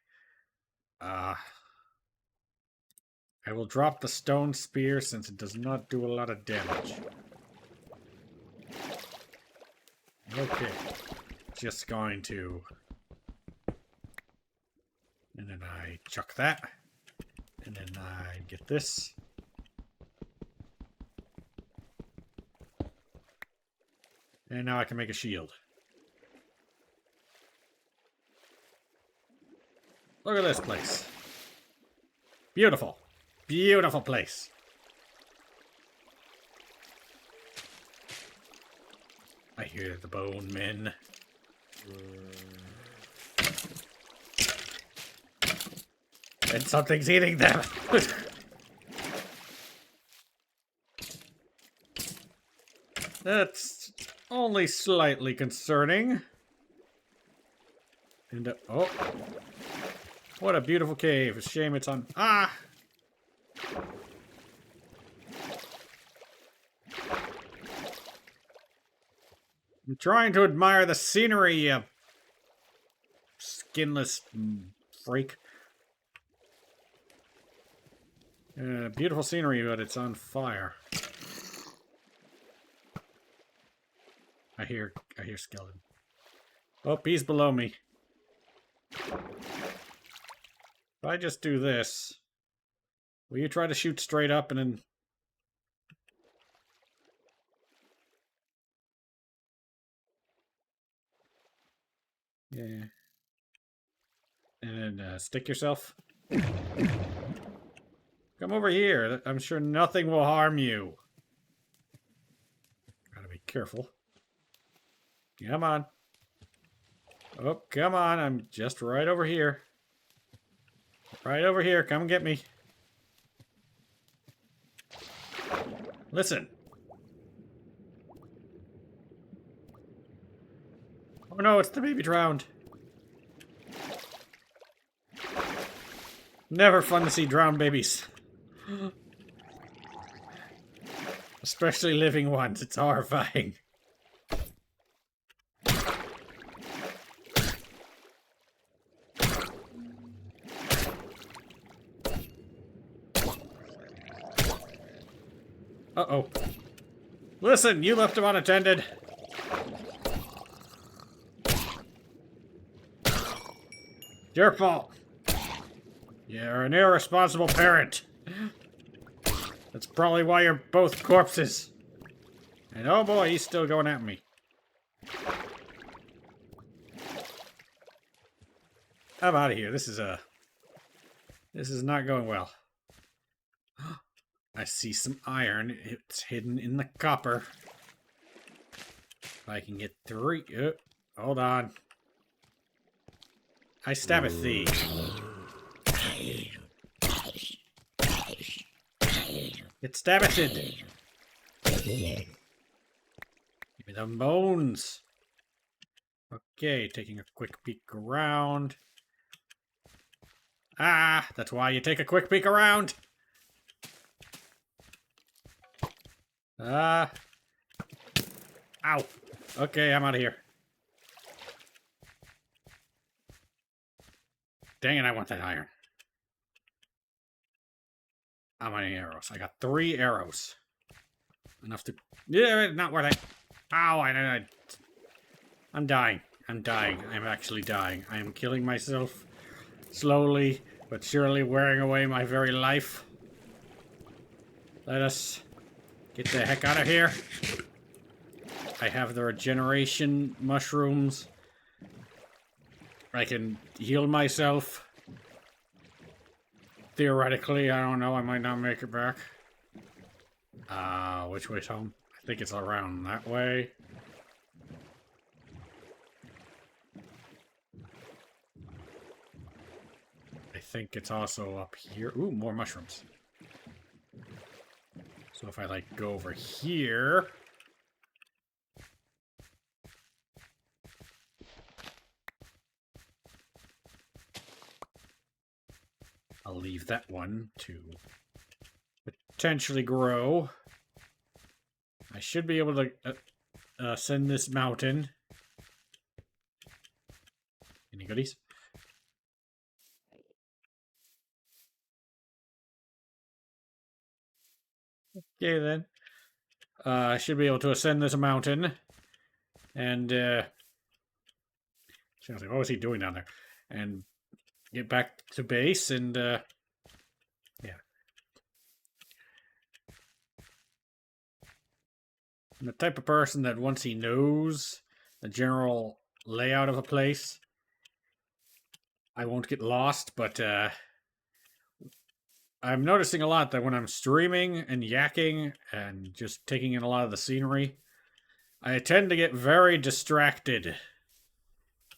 Speaker 1: I will drop the stone spear since it does not do a lot of damage. Okay. Just going to... And then I chuck that. And then I get this. And now I can make a shield. Look at this place. Beautiful. Beautiful place. I hear the bone men. And something's eating them. That's only slightly concerning. And oh. What a beautiful cave. A shame it's on... Ah! I'm trying to admire the scenery, you skinless freak. Beautiful scenery, but it's on fire. I hear skeleton. Oh, he's below me. If I just do this, will you try to shoot straight up and then... Yeah. And then stick yourself. Come over here. I'm sure nothing will harm you. Gotta be careful. Come on. Oh, come on. I'm just right over here. Right over here. Come get me. Listen. Oh no, it's the baby drowned. Never fun to see drowned babies. Especially living ones. It's horrifying. Uh-oh. Listen, you left him unattended. Your fault. You're an irresponsible parent. That's probably why you're both corpses. And oh boy, he's still going at me. I'm out of here. This is not going well. I see some iron. It's hidden in the copper. If I can get through... hold on. I stabbeth thee. It stabbeth. Give me the bones. Okay, taking a quick peek around. Ah, that's why you take a quick peek around. Ah. Ow. Okay, I'm out of here. Dang it, I want that iron. How many arrows? I got 3 arrows. Enough to... Yeah, not worth it. Ow, I'm dying. I'm dying. I'm actually dying. I am killing myself. Slowly, but surely wearing away my very life. Let us get the heck out of here. I have the regeneration mushrooms. I can heal myself. Theoretically, I don't know. I might not make it back. Which way's home? I think it's around that way. I think it's also up here. Ooh, more mushrooms. So if I, like, go over here... I'll leave that one to potentially grow. I should be able to ascend this mountain. Any goodies? Okay, then. I should be able to ascend this mountain. And, seriously, what was he doing down there? And get back to base and, yeah. I'm the type of person that once he knows the general layout of a place, I won't get lost, but, I'm noticing a lot that when I'm streaming and yakking and just taking in a lot of the scenery, I tend to get very distracted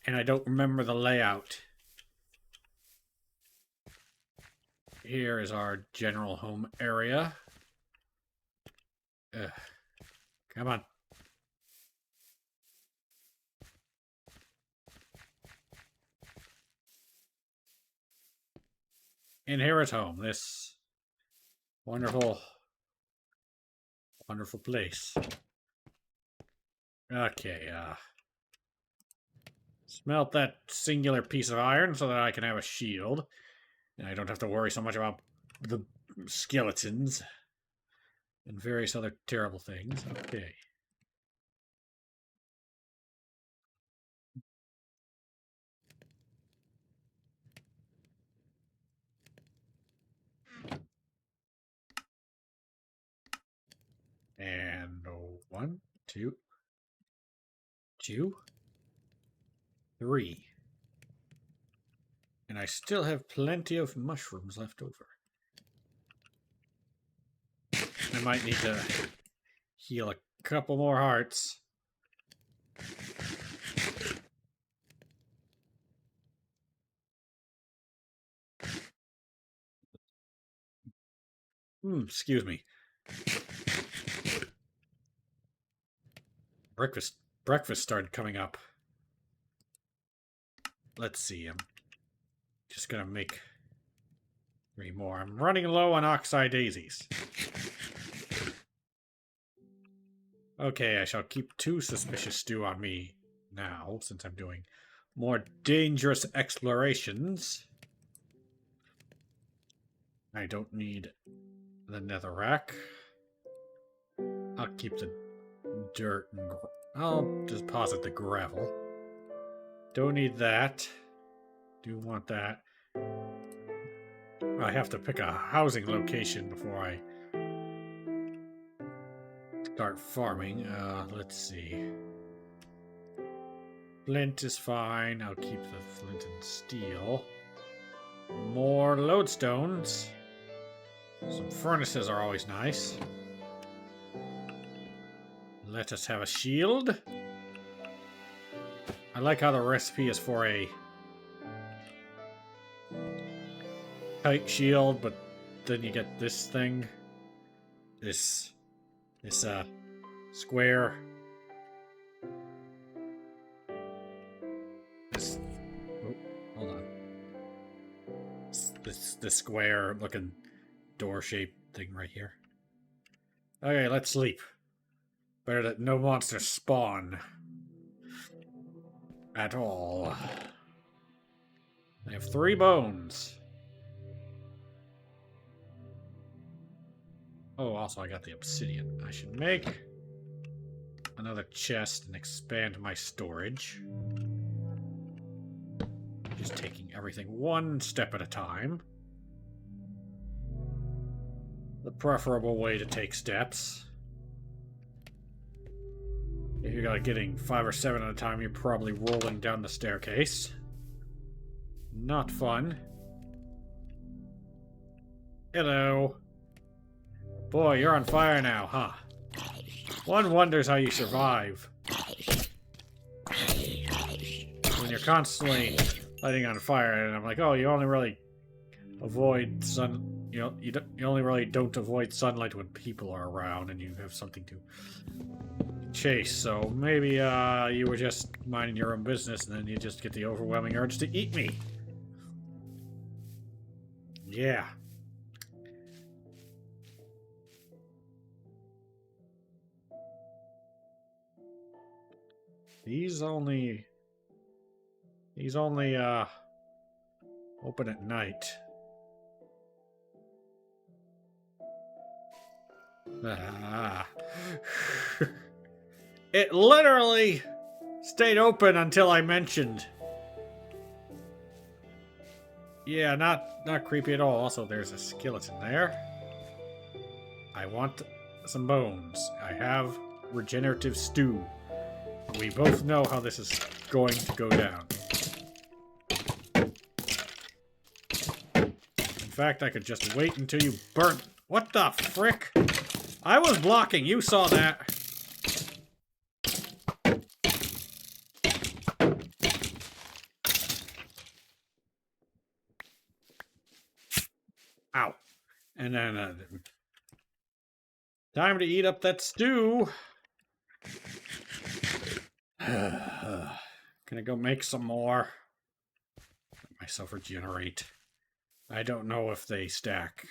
Speaker 1: and I don't remember the layout. Here is our general home area. Come on. And here is home. This wonderful, wonderful place. Okay, smelt that singular piece of iron so that I can have a shield. And I don't have to worry so much about the skeletons and various other terrible things. Okay. And 1, 2, 2, 3. And I still have plenty of mushrooms left over. I might need to heal a couple more hearts. Excuse me. Breakfast started coming up. Let's see. I'm just gonna make 3 more. I'm running low on oxeye daisies. Okay, I shall keep 2 suspicious stew on me now, since I'm doing more dangerous explorations. I don't need the netherrack. I'll keep the dirt and I'll deposit the gravel. Don't need that. Do want that. I have to pick a housing location before I start farming. Let's see. Flint is fine. I'll keep the flint and steel. More lodestones. Some furnaces are always nice. Let us have a shield. I like how the recipe is for a tight shield, but then you get this thing. This square. This, oh, hold on. This square looking door shaped thing right here. Okay, let's sleep. Better that no monsters spawn. At all. I have 3 bones. Oh, also I got the obsidian. I should make another chest and expand my storage. Just taking everything 1 step at a time. The preferable way to take steps. If you're getting 5 or 7 at a time, you're probably rolling down the staircase. Not fun. Hello. Boy, you're on fire now, huh? One wonders how you survive. When you're constantly lighting on fire, and I'm like, oh, you only really avoid sun... You only really don't avoid sunlight when people are around and you have something to chase, so maybe you were just minding your own business and then you just get the overwhelming urge to eat me. Yeah. These only open at night. It literally stayed open until I mentioned. Yeah, not creepy at all. Also, there's a skeleton there. I want some bones. I have regenerative stew. We both know how this is going to go down. In fact, I could just wait until you burn. What the frick? I was blocking. You saw that. Ow. And then, time to eat up that stew. Gonna go make some more. Let myself regenerate. I don't know if they stack.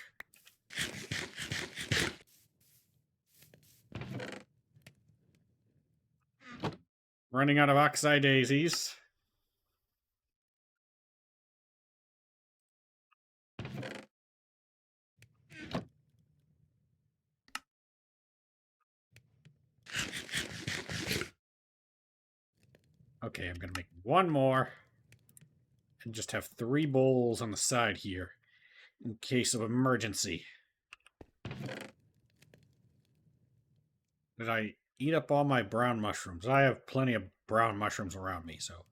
Speaker 1: Running out of oxeye daisies. Okay, I'm gonna make one more. And just have 3 bowls on the side here. In case of emergency. Did I eat up all my brown mushrooms? I have plenty of brown mushrooms around me, so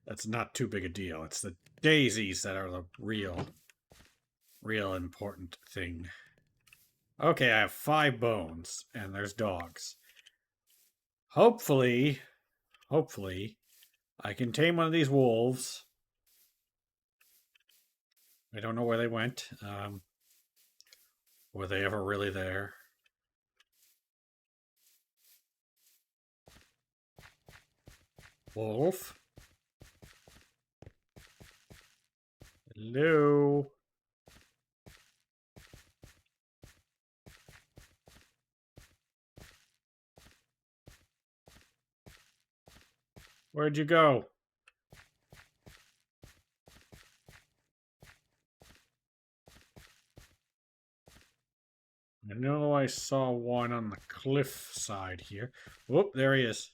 Speaker 1: that's not too big a deal. It's the daisies that are the real important thing. Okay, I have 5 bones, and there's dogs. Hopefully, I can tame one of these wolves. I don't know where they went. Were they ever really there? Wolf? Hello? Where'd you go? I know I saw one on the cliff side here. Whoop, there he is.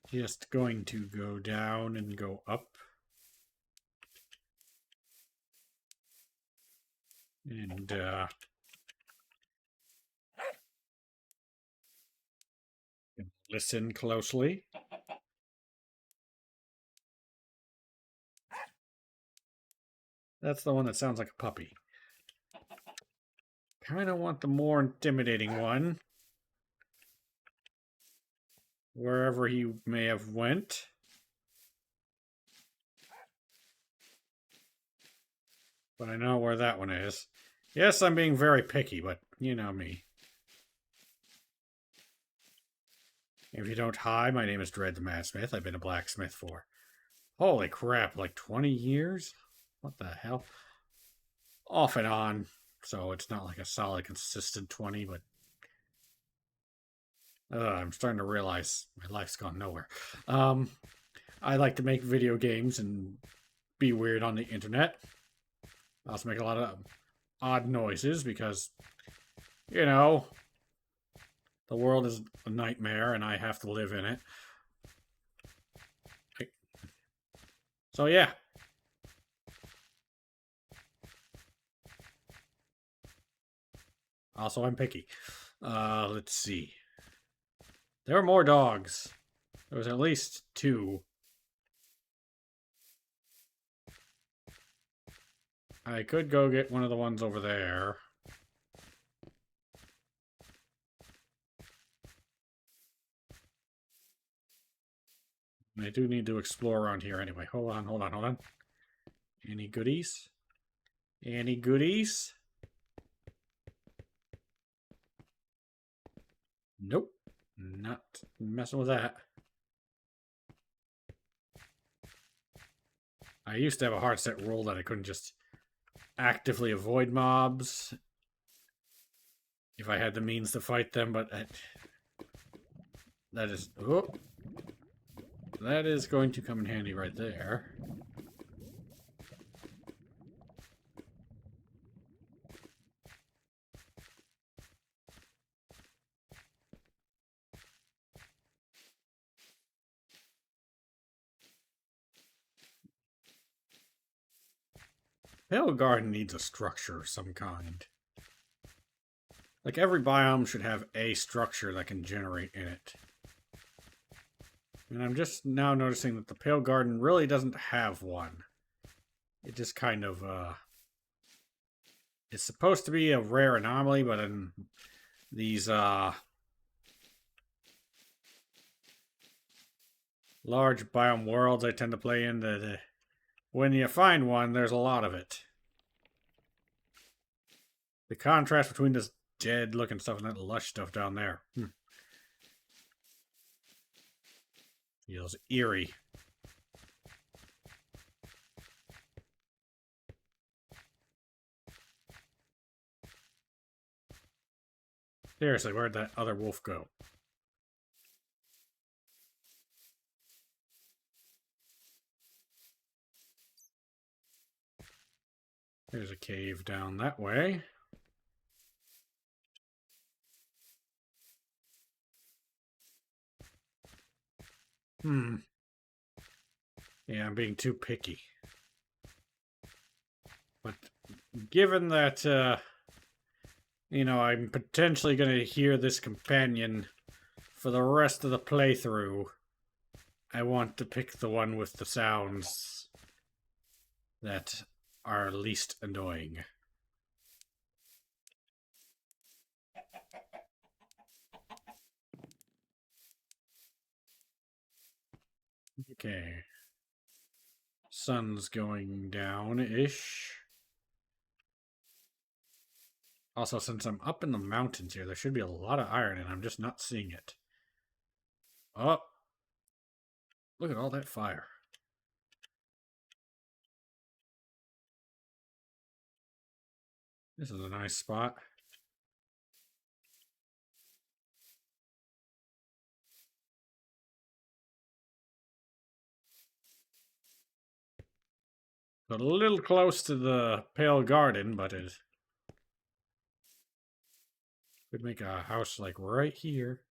Speaker 1: Just going to go down and go up. And, listen closely. That's the one that sounds like a puppy. Kind of want the more intimidating one. Wherever he may have went. But I know where that one is. Yes, I'm being very picky, but you know me. If you don't hi, my name is Dread the Blacksmith. I've been a blacksmith for, holy crap, like 20 years? What the hell? Off and on. So it's not like a solid, consistent 20, but I'm starting to realize my life's gone nowhere. I like to make video games and be weird on the internet. I also make a lot of odd noises because, you know, the world is a nightmare and I have to live in it. So yeah. Also, I'm picky. Let's see. There are more dogs. There was at least 2. I could go get one of the ones over there. I do need to explore around here anyway. Hold on. Any goodies? Any goodies? Nope. Not messing with that. I used to have a hard set rule that I couldn't just actively avoid mobs if I had the means to fight them, but that is... Oh, that is going to come in handy right there. Pale Garden needs a structure of some kind. Like, every biome should have a structure that can generate in it. And I'm just now noticing that the Pale Garden really doesn't have one. It just kind of, it's supposed to be a rare anomaly, but in these, large biome worlds I tend to play in, when you find one, there's a lot of it. The contrast between this dead-looking stuff and that lush stuff down there. Feels eerie. Seriously, where'd that other wolf go? There's a cave down that way. Yeah, I'm being too picky. But given that, I'm potentially going to hear this companion for the rest of the playthrough, I want to pick the one with the sounds that are least annoying. Okay. Sun's going down-ish. Also, since I'm up in the mountains here, there should be a lot of iron, and I'm just not seeing it. Oh! Look at all that fire. This is a nice spot. A little close to the Pale Garden, but it could make a house like right here.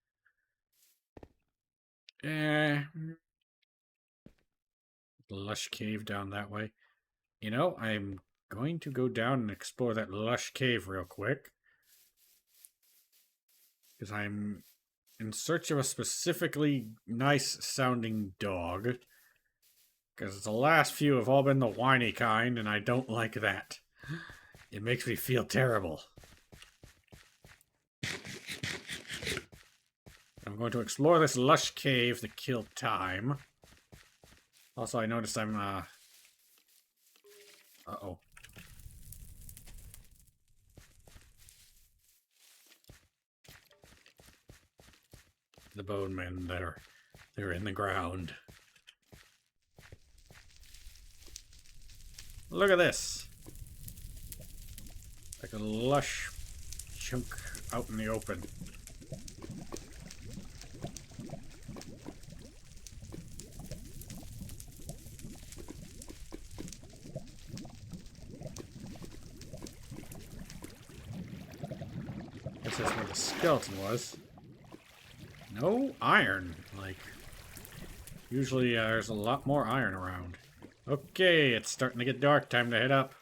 Speaker 1: Lush cave down that way. I'm going to go down and explore that lush cave real quick. Because I'm in search of a specifically nice sounding dog. Because the last few have all been the whiny kind, and I don't like that. It makes me feel terrible. I'm going to explore this lush cave to kill time. Also, I noticed I'm, uh-oh. The bone men they're in the ground. Look at this. Like a lush chunk out in the open. Guess that's where the skeleton was. No iron. Like, usually there's a lot more iron around. Okay, it's starting to get dark. Time to head up.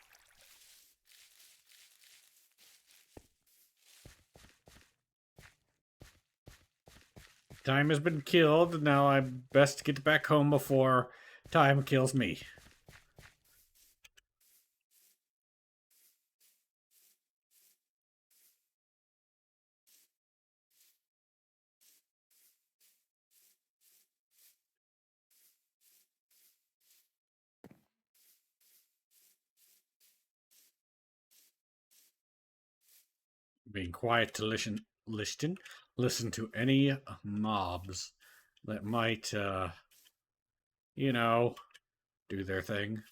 Speaker 1: Time has been killed. Now I best get back home before time kills me. Being quiet to listen to any mobs that might, do their thing.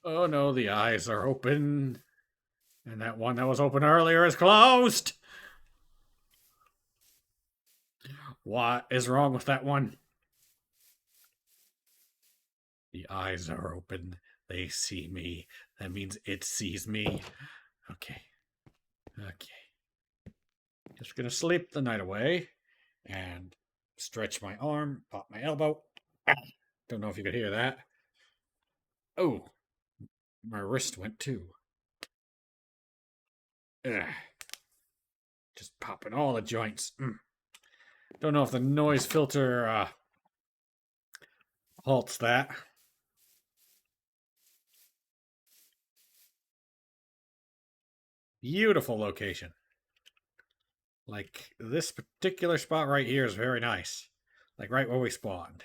Speaker 1: Oh no, the eyes are open. And that one that was open earlier is closed. What is wrong with that one? The eyes are open. They see me. That means it sees me. Okay. Just gonna sleep the night away. And stretch my arm, pop my elbow. Don't know if you could hear that. Oh, my wrist went too. Ugh. Just popping all the joints. Don't know if the noise filter halts that. Beautiful location. Like, this particular spot right here is very nice. Like, right where we spawned.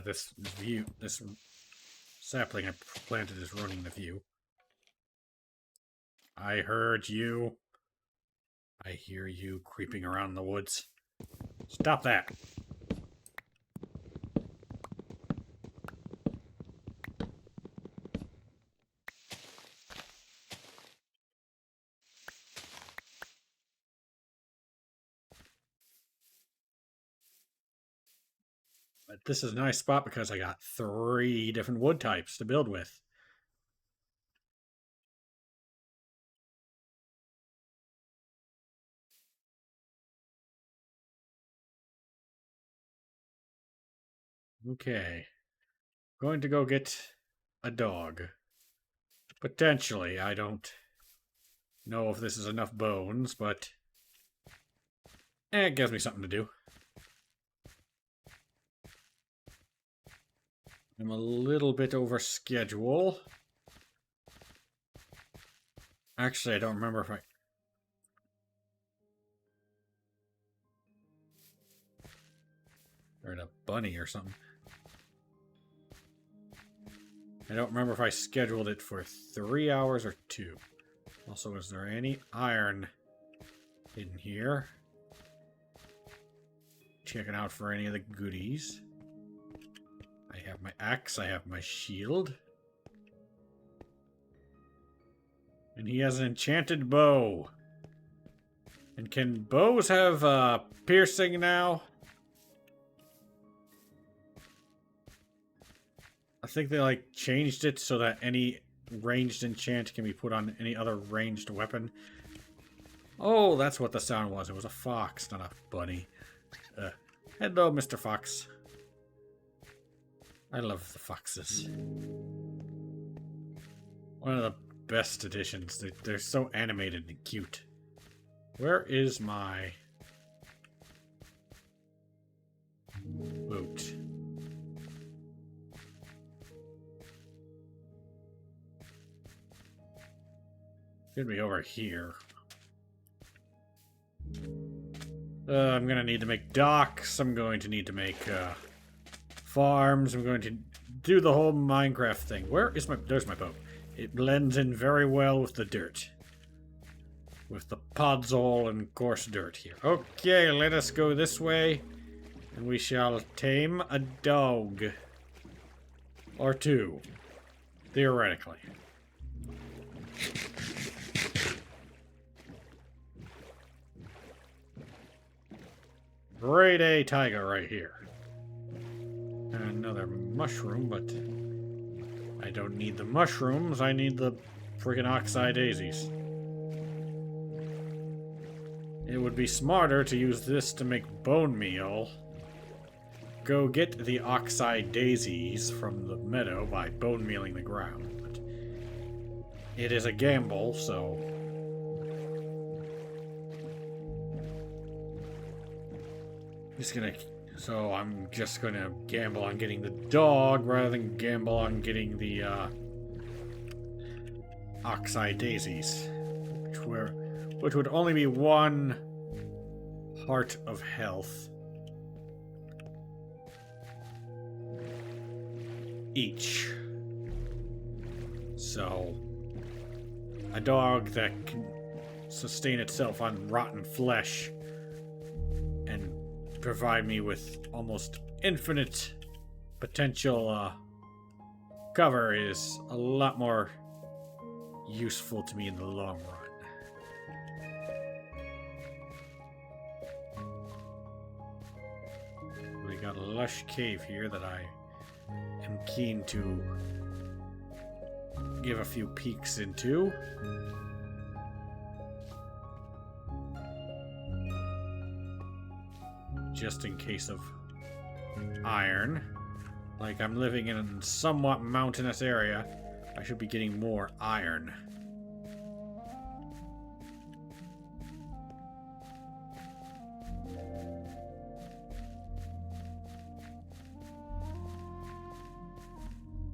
Speaker 1: This view, this sapling I planted is ruining the view. I heard you. I hear you creeping around the woods. Stop that. But this is a nice spot because I got 3 different wood types to build with. Okay. Going to go get a dog. Potentially. I don't know if this is enough bones, but it gives me something to do. I'm a little bit over schedule. Actually, I don't remember if I... Or a bunny or something. I don't remember if I scheduled it for 3 hours or 2. Also, is there any iron in here? Checking out for any of the goodies. I have my axe, I have my shield. And he has an enchanted bow. And can bows have piercing now? I think they like changed it so that any ranged enchant can be put on any other ranged weapon. Oh, that's what the sound was. It was a fox, not a bunny. Hello, Mr. Fox. I love the foxes. One of the best additions. They're so animated and cute. Where is my boot? Should be over here. I'm gonna need to make docks. I'm going to need to make farms. I'm going to do the whole Minecraft thing. Where is my... There's my boat. It blends in very well with the dirt. With the podzol and coarse dirt here. Okay, let us go this way. And we shall tame a dog. Or 2. Theoretically. Grade A tiger right here. Another mushroom, but I don't need the mushrooms. I need the friggin' oxeye daisies. It would be smarter to use this to make bone meal. Go get the oxeye daisies from the meadow by bone mealing the ground. But it is a gamble, so... So I'm just gonna gamble on getting the dog rather than gamble on getting the oxeye daisies, which would only be 1 heart of health each. So a dog that can sustain itself on rotten flesh and provide me with almost infinite potential cover is a lot more useful to me in the long run. We got a lush cave here that I am keen to give a few peeks into. Just in case of iron. Like, I'm living in a somewhat mountainous area. I should be getting more iron.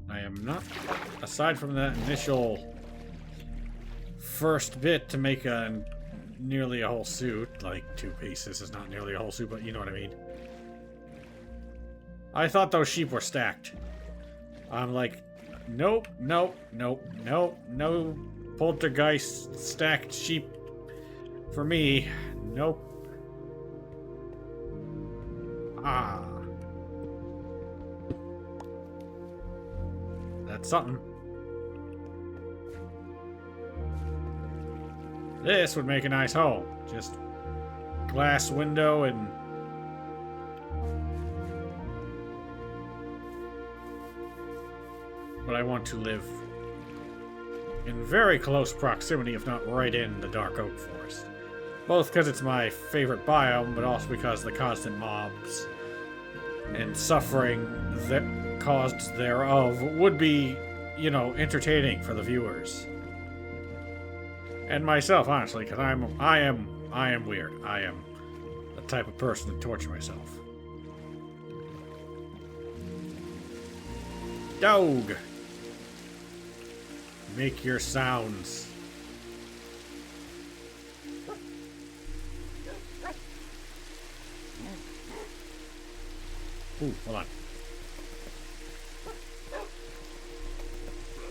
Speaker 1: I am not, aside from that initial first bit to make a nearly a whole suit, like 2 pieces is not nearly a whole suit, but you know what I mean. I thought those sheep were stacked. I'm like, nope, nope, nope, nope, no poltergeist stacked sheep for me. Nope. Ah. That's something. This would make a nice home. Just glass window and... But I want to live in very close proximity, if not right in the dark oak forest. Both because it's my favorite biome, but also because the constant mobs and suffering that caused thereof would be, you know, entertaining for the viewers. And myself, honestly, because I am weird. I am the type of person to torture myself. Dog! Make your sounds. Ooh, hold on.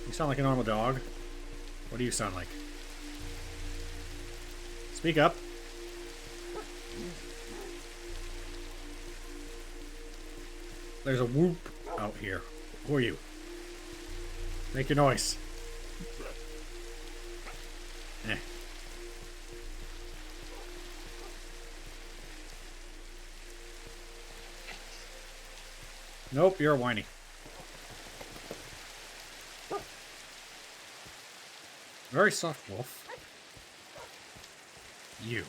Speaker 1: You sound like a normal dog. What do you sound like? Speak up. There's a whoop out here. Who are you? Make your noise. Eh. Nope, you're whiny. Very soft wolf. You.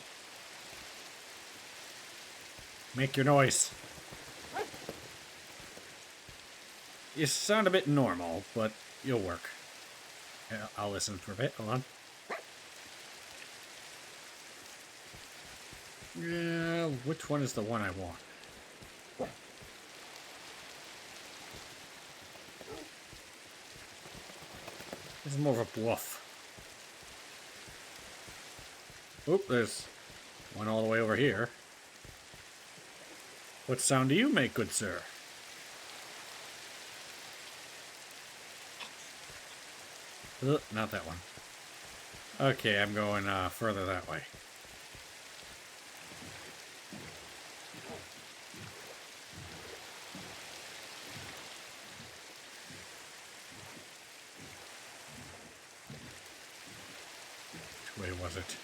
Speaker 1: Make your noise. You sound a bit normal, but you'll work. Yeah, I'll listen for a bit. Hold on. Yeah, which one is the one I want? This is more of a bluff. Oop, there's one all the way over here. What sound do you make, good sir? Not that one. Okay, I'm going further that way. Which way was it?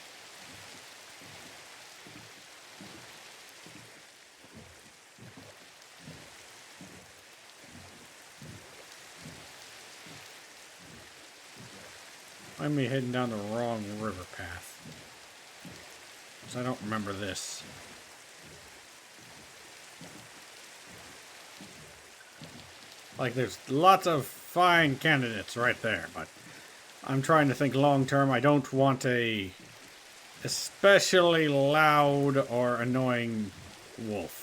Speaker 1: I'm heading down the wrong river path. Because I don't remember this. Like, there's lots of fine candidates right there, but I'm trying to think long term. I don't want a especially loud or annoying wolf.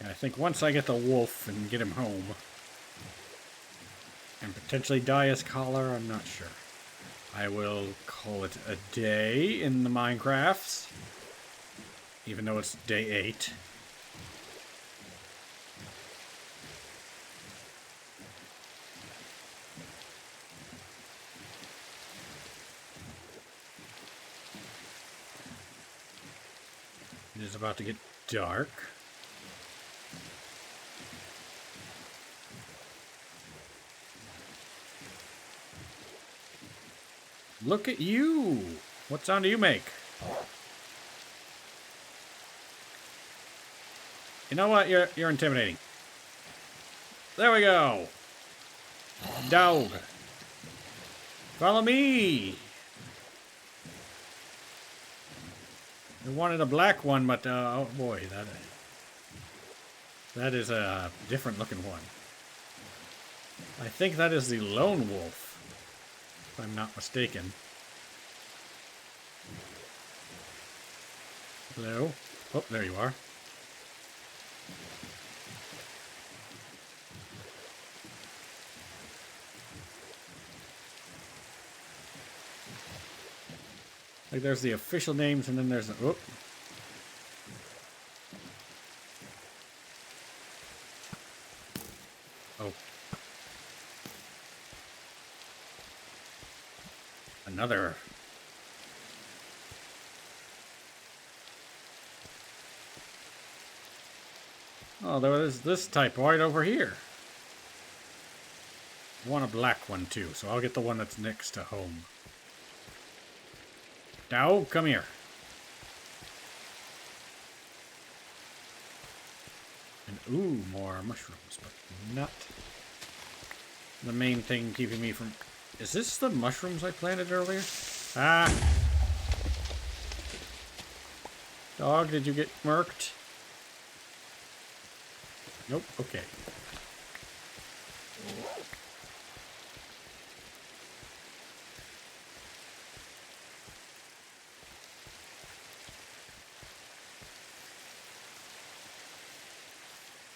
Speaker 1: I think once I get the wolf and get him home, and potentially dye his collar, I'm not sure. I will call it a day in the Minecrafts, even though it's day 8. It is about to get dark. Look at you! What sound do you make? You know what? You're intimidating. There we go! Dog! Follow me! We wanted a black one, but oh boy, that is a different looking one. I think that is the lone wolf. If I'm not mistaken. Hello? Oh, there you are. Like there's the official names and then there's the... Oh. Oh. Another. Oh, there is this type right over here. want a black one too, so I'll get the one that's next to home. Dog, come here. And ooh, more mushrooms, but not the main thing keeping me from... Is this the mushrooms I planted earlier? Ah! Dog, did you get murked? Nope, okay.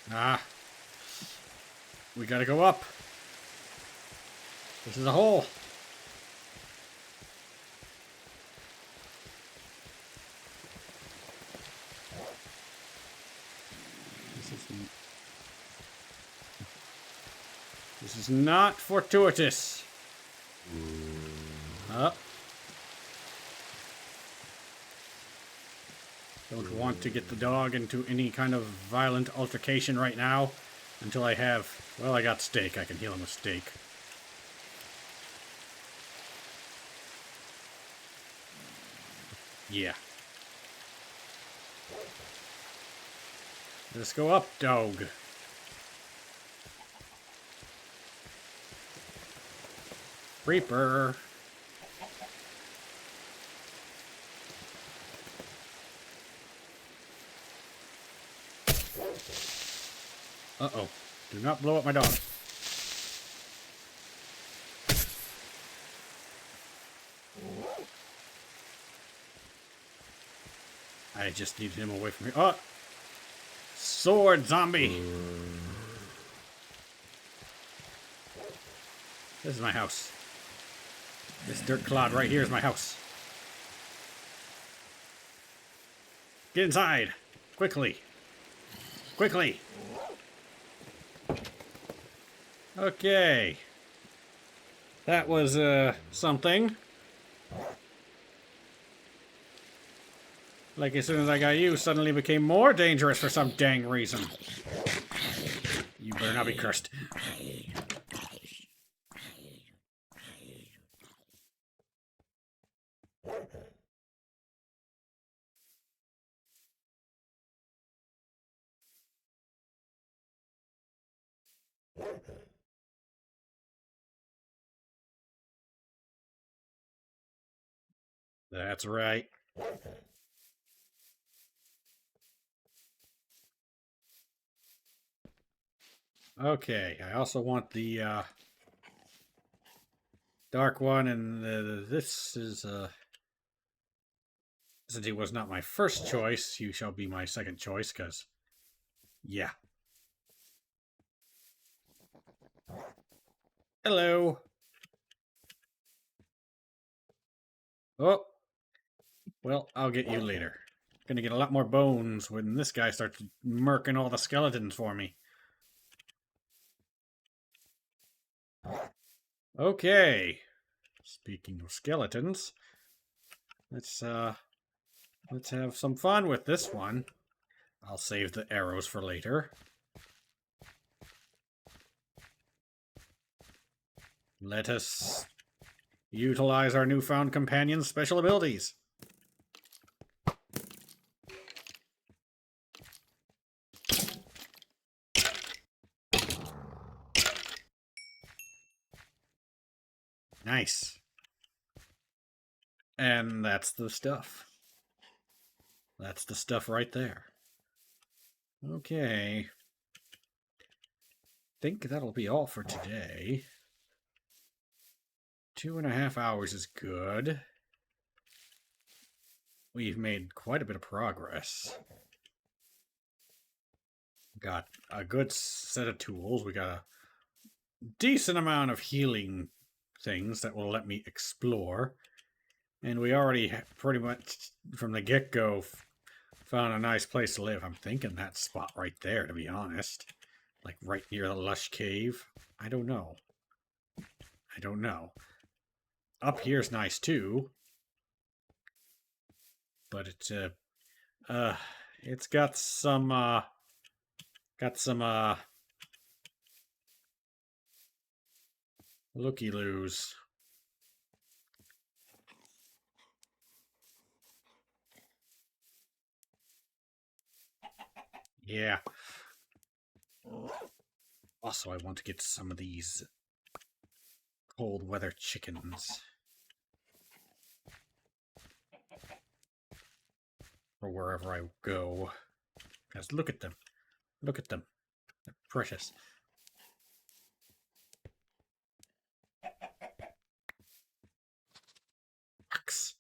Speaker 1: Ah. We gotta go up. This is a hole. This is not fortuitous. Up. Don't want to get the dog into any kind of violent altercation right now until I have... Well, I got steak. I can heal him with steak. Yeah. Let's go up, dog. Reaper. Uh-oh. Do not blow up my dog. I just need him away from here. Oh! Sword zombie! This is my house. This dirt clod right here is my house. Get inside! Quickly! Quickly! Okay. That was, something. Like, as soon as I got you, suddenly became more dangerous for some dang reason. You better not be cursed. That's right. Okay, I also want the dark one, and this is since he was not my first choice, you shall be my second choice, because yeah. Hello. Oh, well, I'll get you later. Gonna get a lot more bones when this guy starts murking all the skeletons for me. Okay. Speaking of skeletons, let's have some fun with this one. I'll save the arrows for later. Let us utilize our newfound companion's special abilities. Nice. And that's the stuff. That's the stuff right there. Okay. Think that'll be all for today. 2.5 hours is good. We've made quite a bit of progress. Got a good set of tools. We got a decent amount of healing things that will let me explore. And we already pretty much from the get-go found a nice place to live. I'm thinking that spot right there, to be honest. Like right near the lush cave. I don't know. I don't know. Up here's nice too. But it's got some Looky-loos. Yeah. Also, I want to get some of these cold weather chickens. Or wherever I go. Because look at them. Look at them. They're precious. Fox.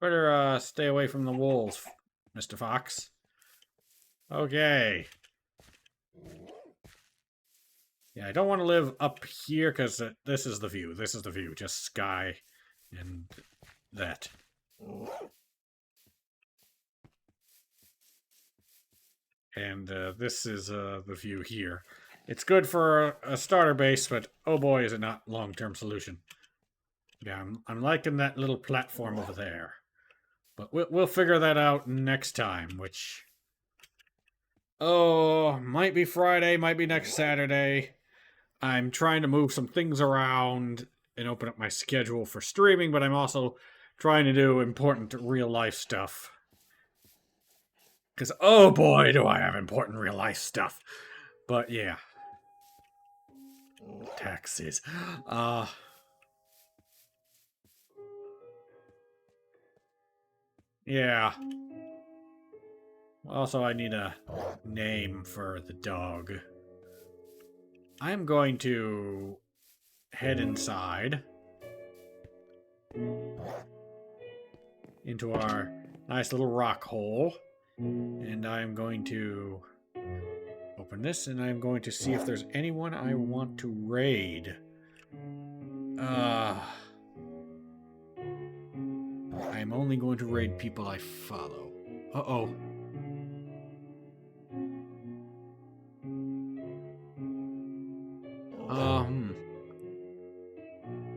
Speaker 1: Better stay away from the wolves, Mr. Fox. Okay. Yeah, I don't want to live up here because this is the view. This is the view. Just sky and that. And this is the view here. It's good for a starter base, but oh boy, is it not long-term solution. Yeah, I'm liking that little platform over there. But we'll figure that out next time, which... Oh, might be Friday, might be next Saturday. I'm trying to move some things around and open up my schedule for streaming, but I'm also trying to do important real-life stuff. Because, oh boy, do I have important real-life stuff. But, yeah. Taxes. Yeah. Also, I need a name for the dog. I'm going to head inside into our nice little rock hole. And I'm going to open this, and I'm going to see if there's anyone I want to raid. I'm only going to raid people I follow. Uh-oh.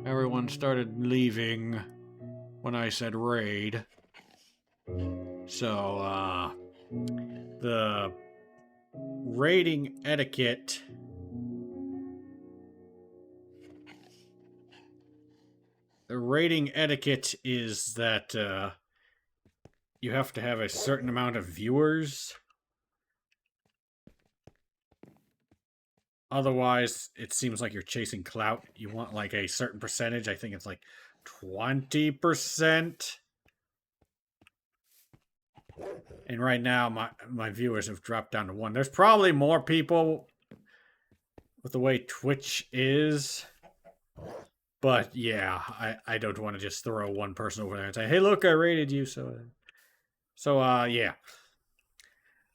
Speaker 1: Everyone started leaving when I said raid. So, the raiding etiquette... The raiding etiquette is that, you have to have a certain amount of viewers. Otherwise, it seems like you're chasing clout. You want, like, a certain percentage. I think it's, like, 20%. And right now, my viewers have dropped down to 1. There's probably more people with the way Twitch is. But, yeah, I don't want to just throw one person over there and say, hey, look, I rated you, so, yeah.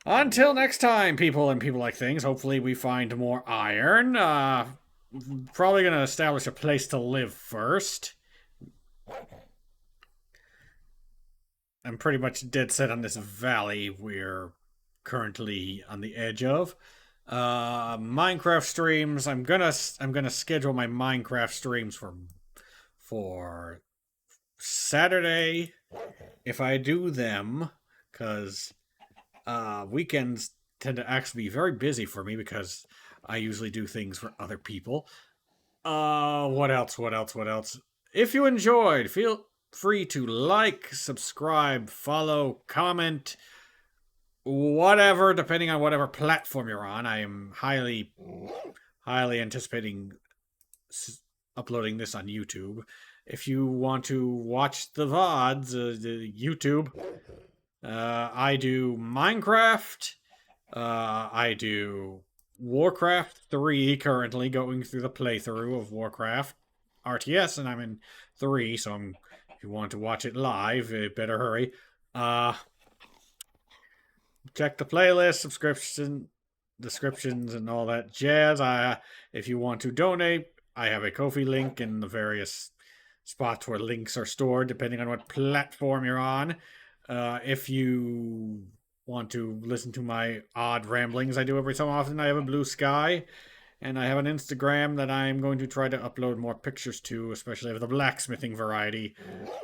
Speaker 1: Until next time, people and people like things, hopefully we find more iron. Probably going to establish a place to live first. I'm pretty much dead set on this valley we're currently on the edge of. Minecraft streams. I'm gonna schedule my Minecraft streams for Saturday if I do them, because weekends tend to actually be very busy for me because I usually do things for other people. What else? If you enjoyed, feel free to like, subscribe, follow, comment, whatever, depending on whatever platform you're on. I am highly anticipating uploading this on YouTube. If you want to watch the VODs, the YouTube, I do Minecraft. I do Warcraft 3 currently, going through the playthrough of Warcraft RTS, and I'm in 3, so if you want to watch it live, better hurry. Check the playlist, descriptions, and all that jazz. If you want to donate, I have a Ko-fi link in the various spots where links are stored, depending on what platform you're on. If you want to listen to my odd ramblings I do every so often, I have a Blue Sky, and I have an Instagram that I'm going to try to upload more pictures to, especially of the blacksmithing variety,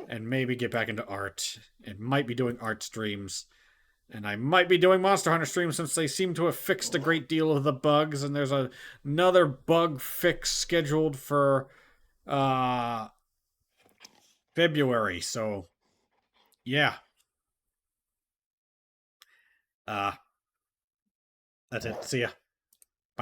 Speaker 1: and maybe get back into art, and might be doing art streams. And I might be doing Monster Hunter streams since they seem to have fixed a great deal of the bugs, and there's another bug fix scheduled for February. So yeah. That's it. See ya.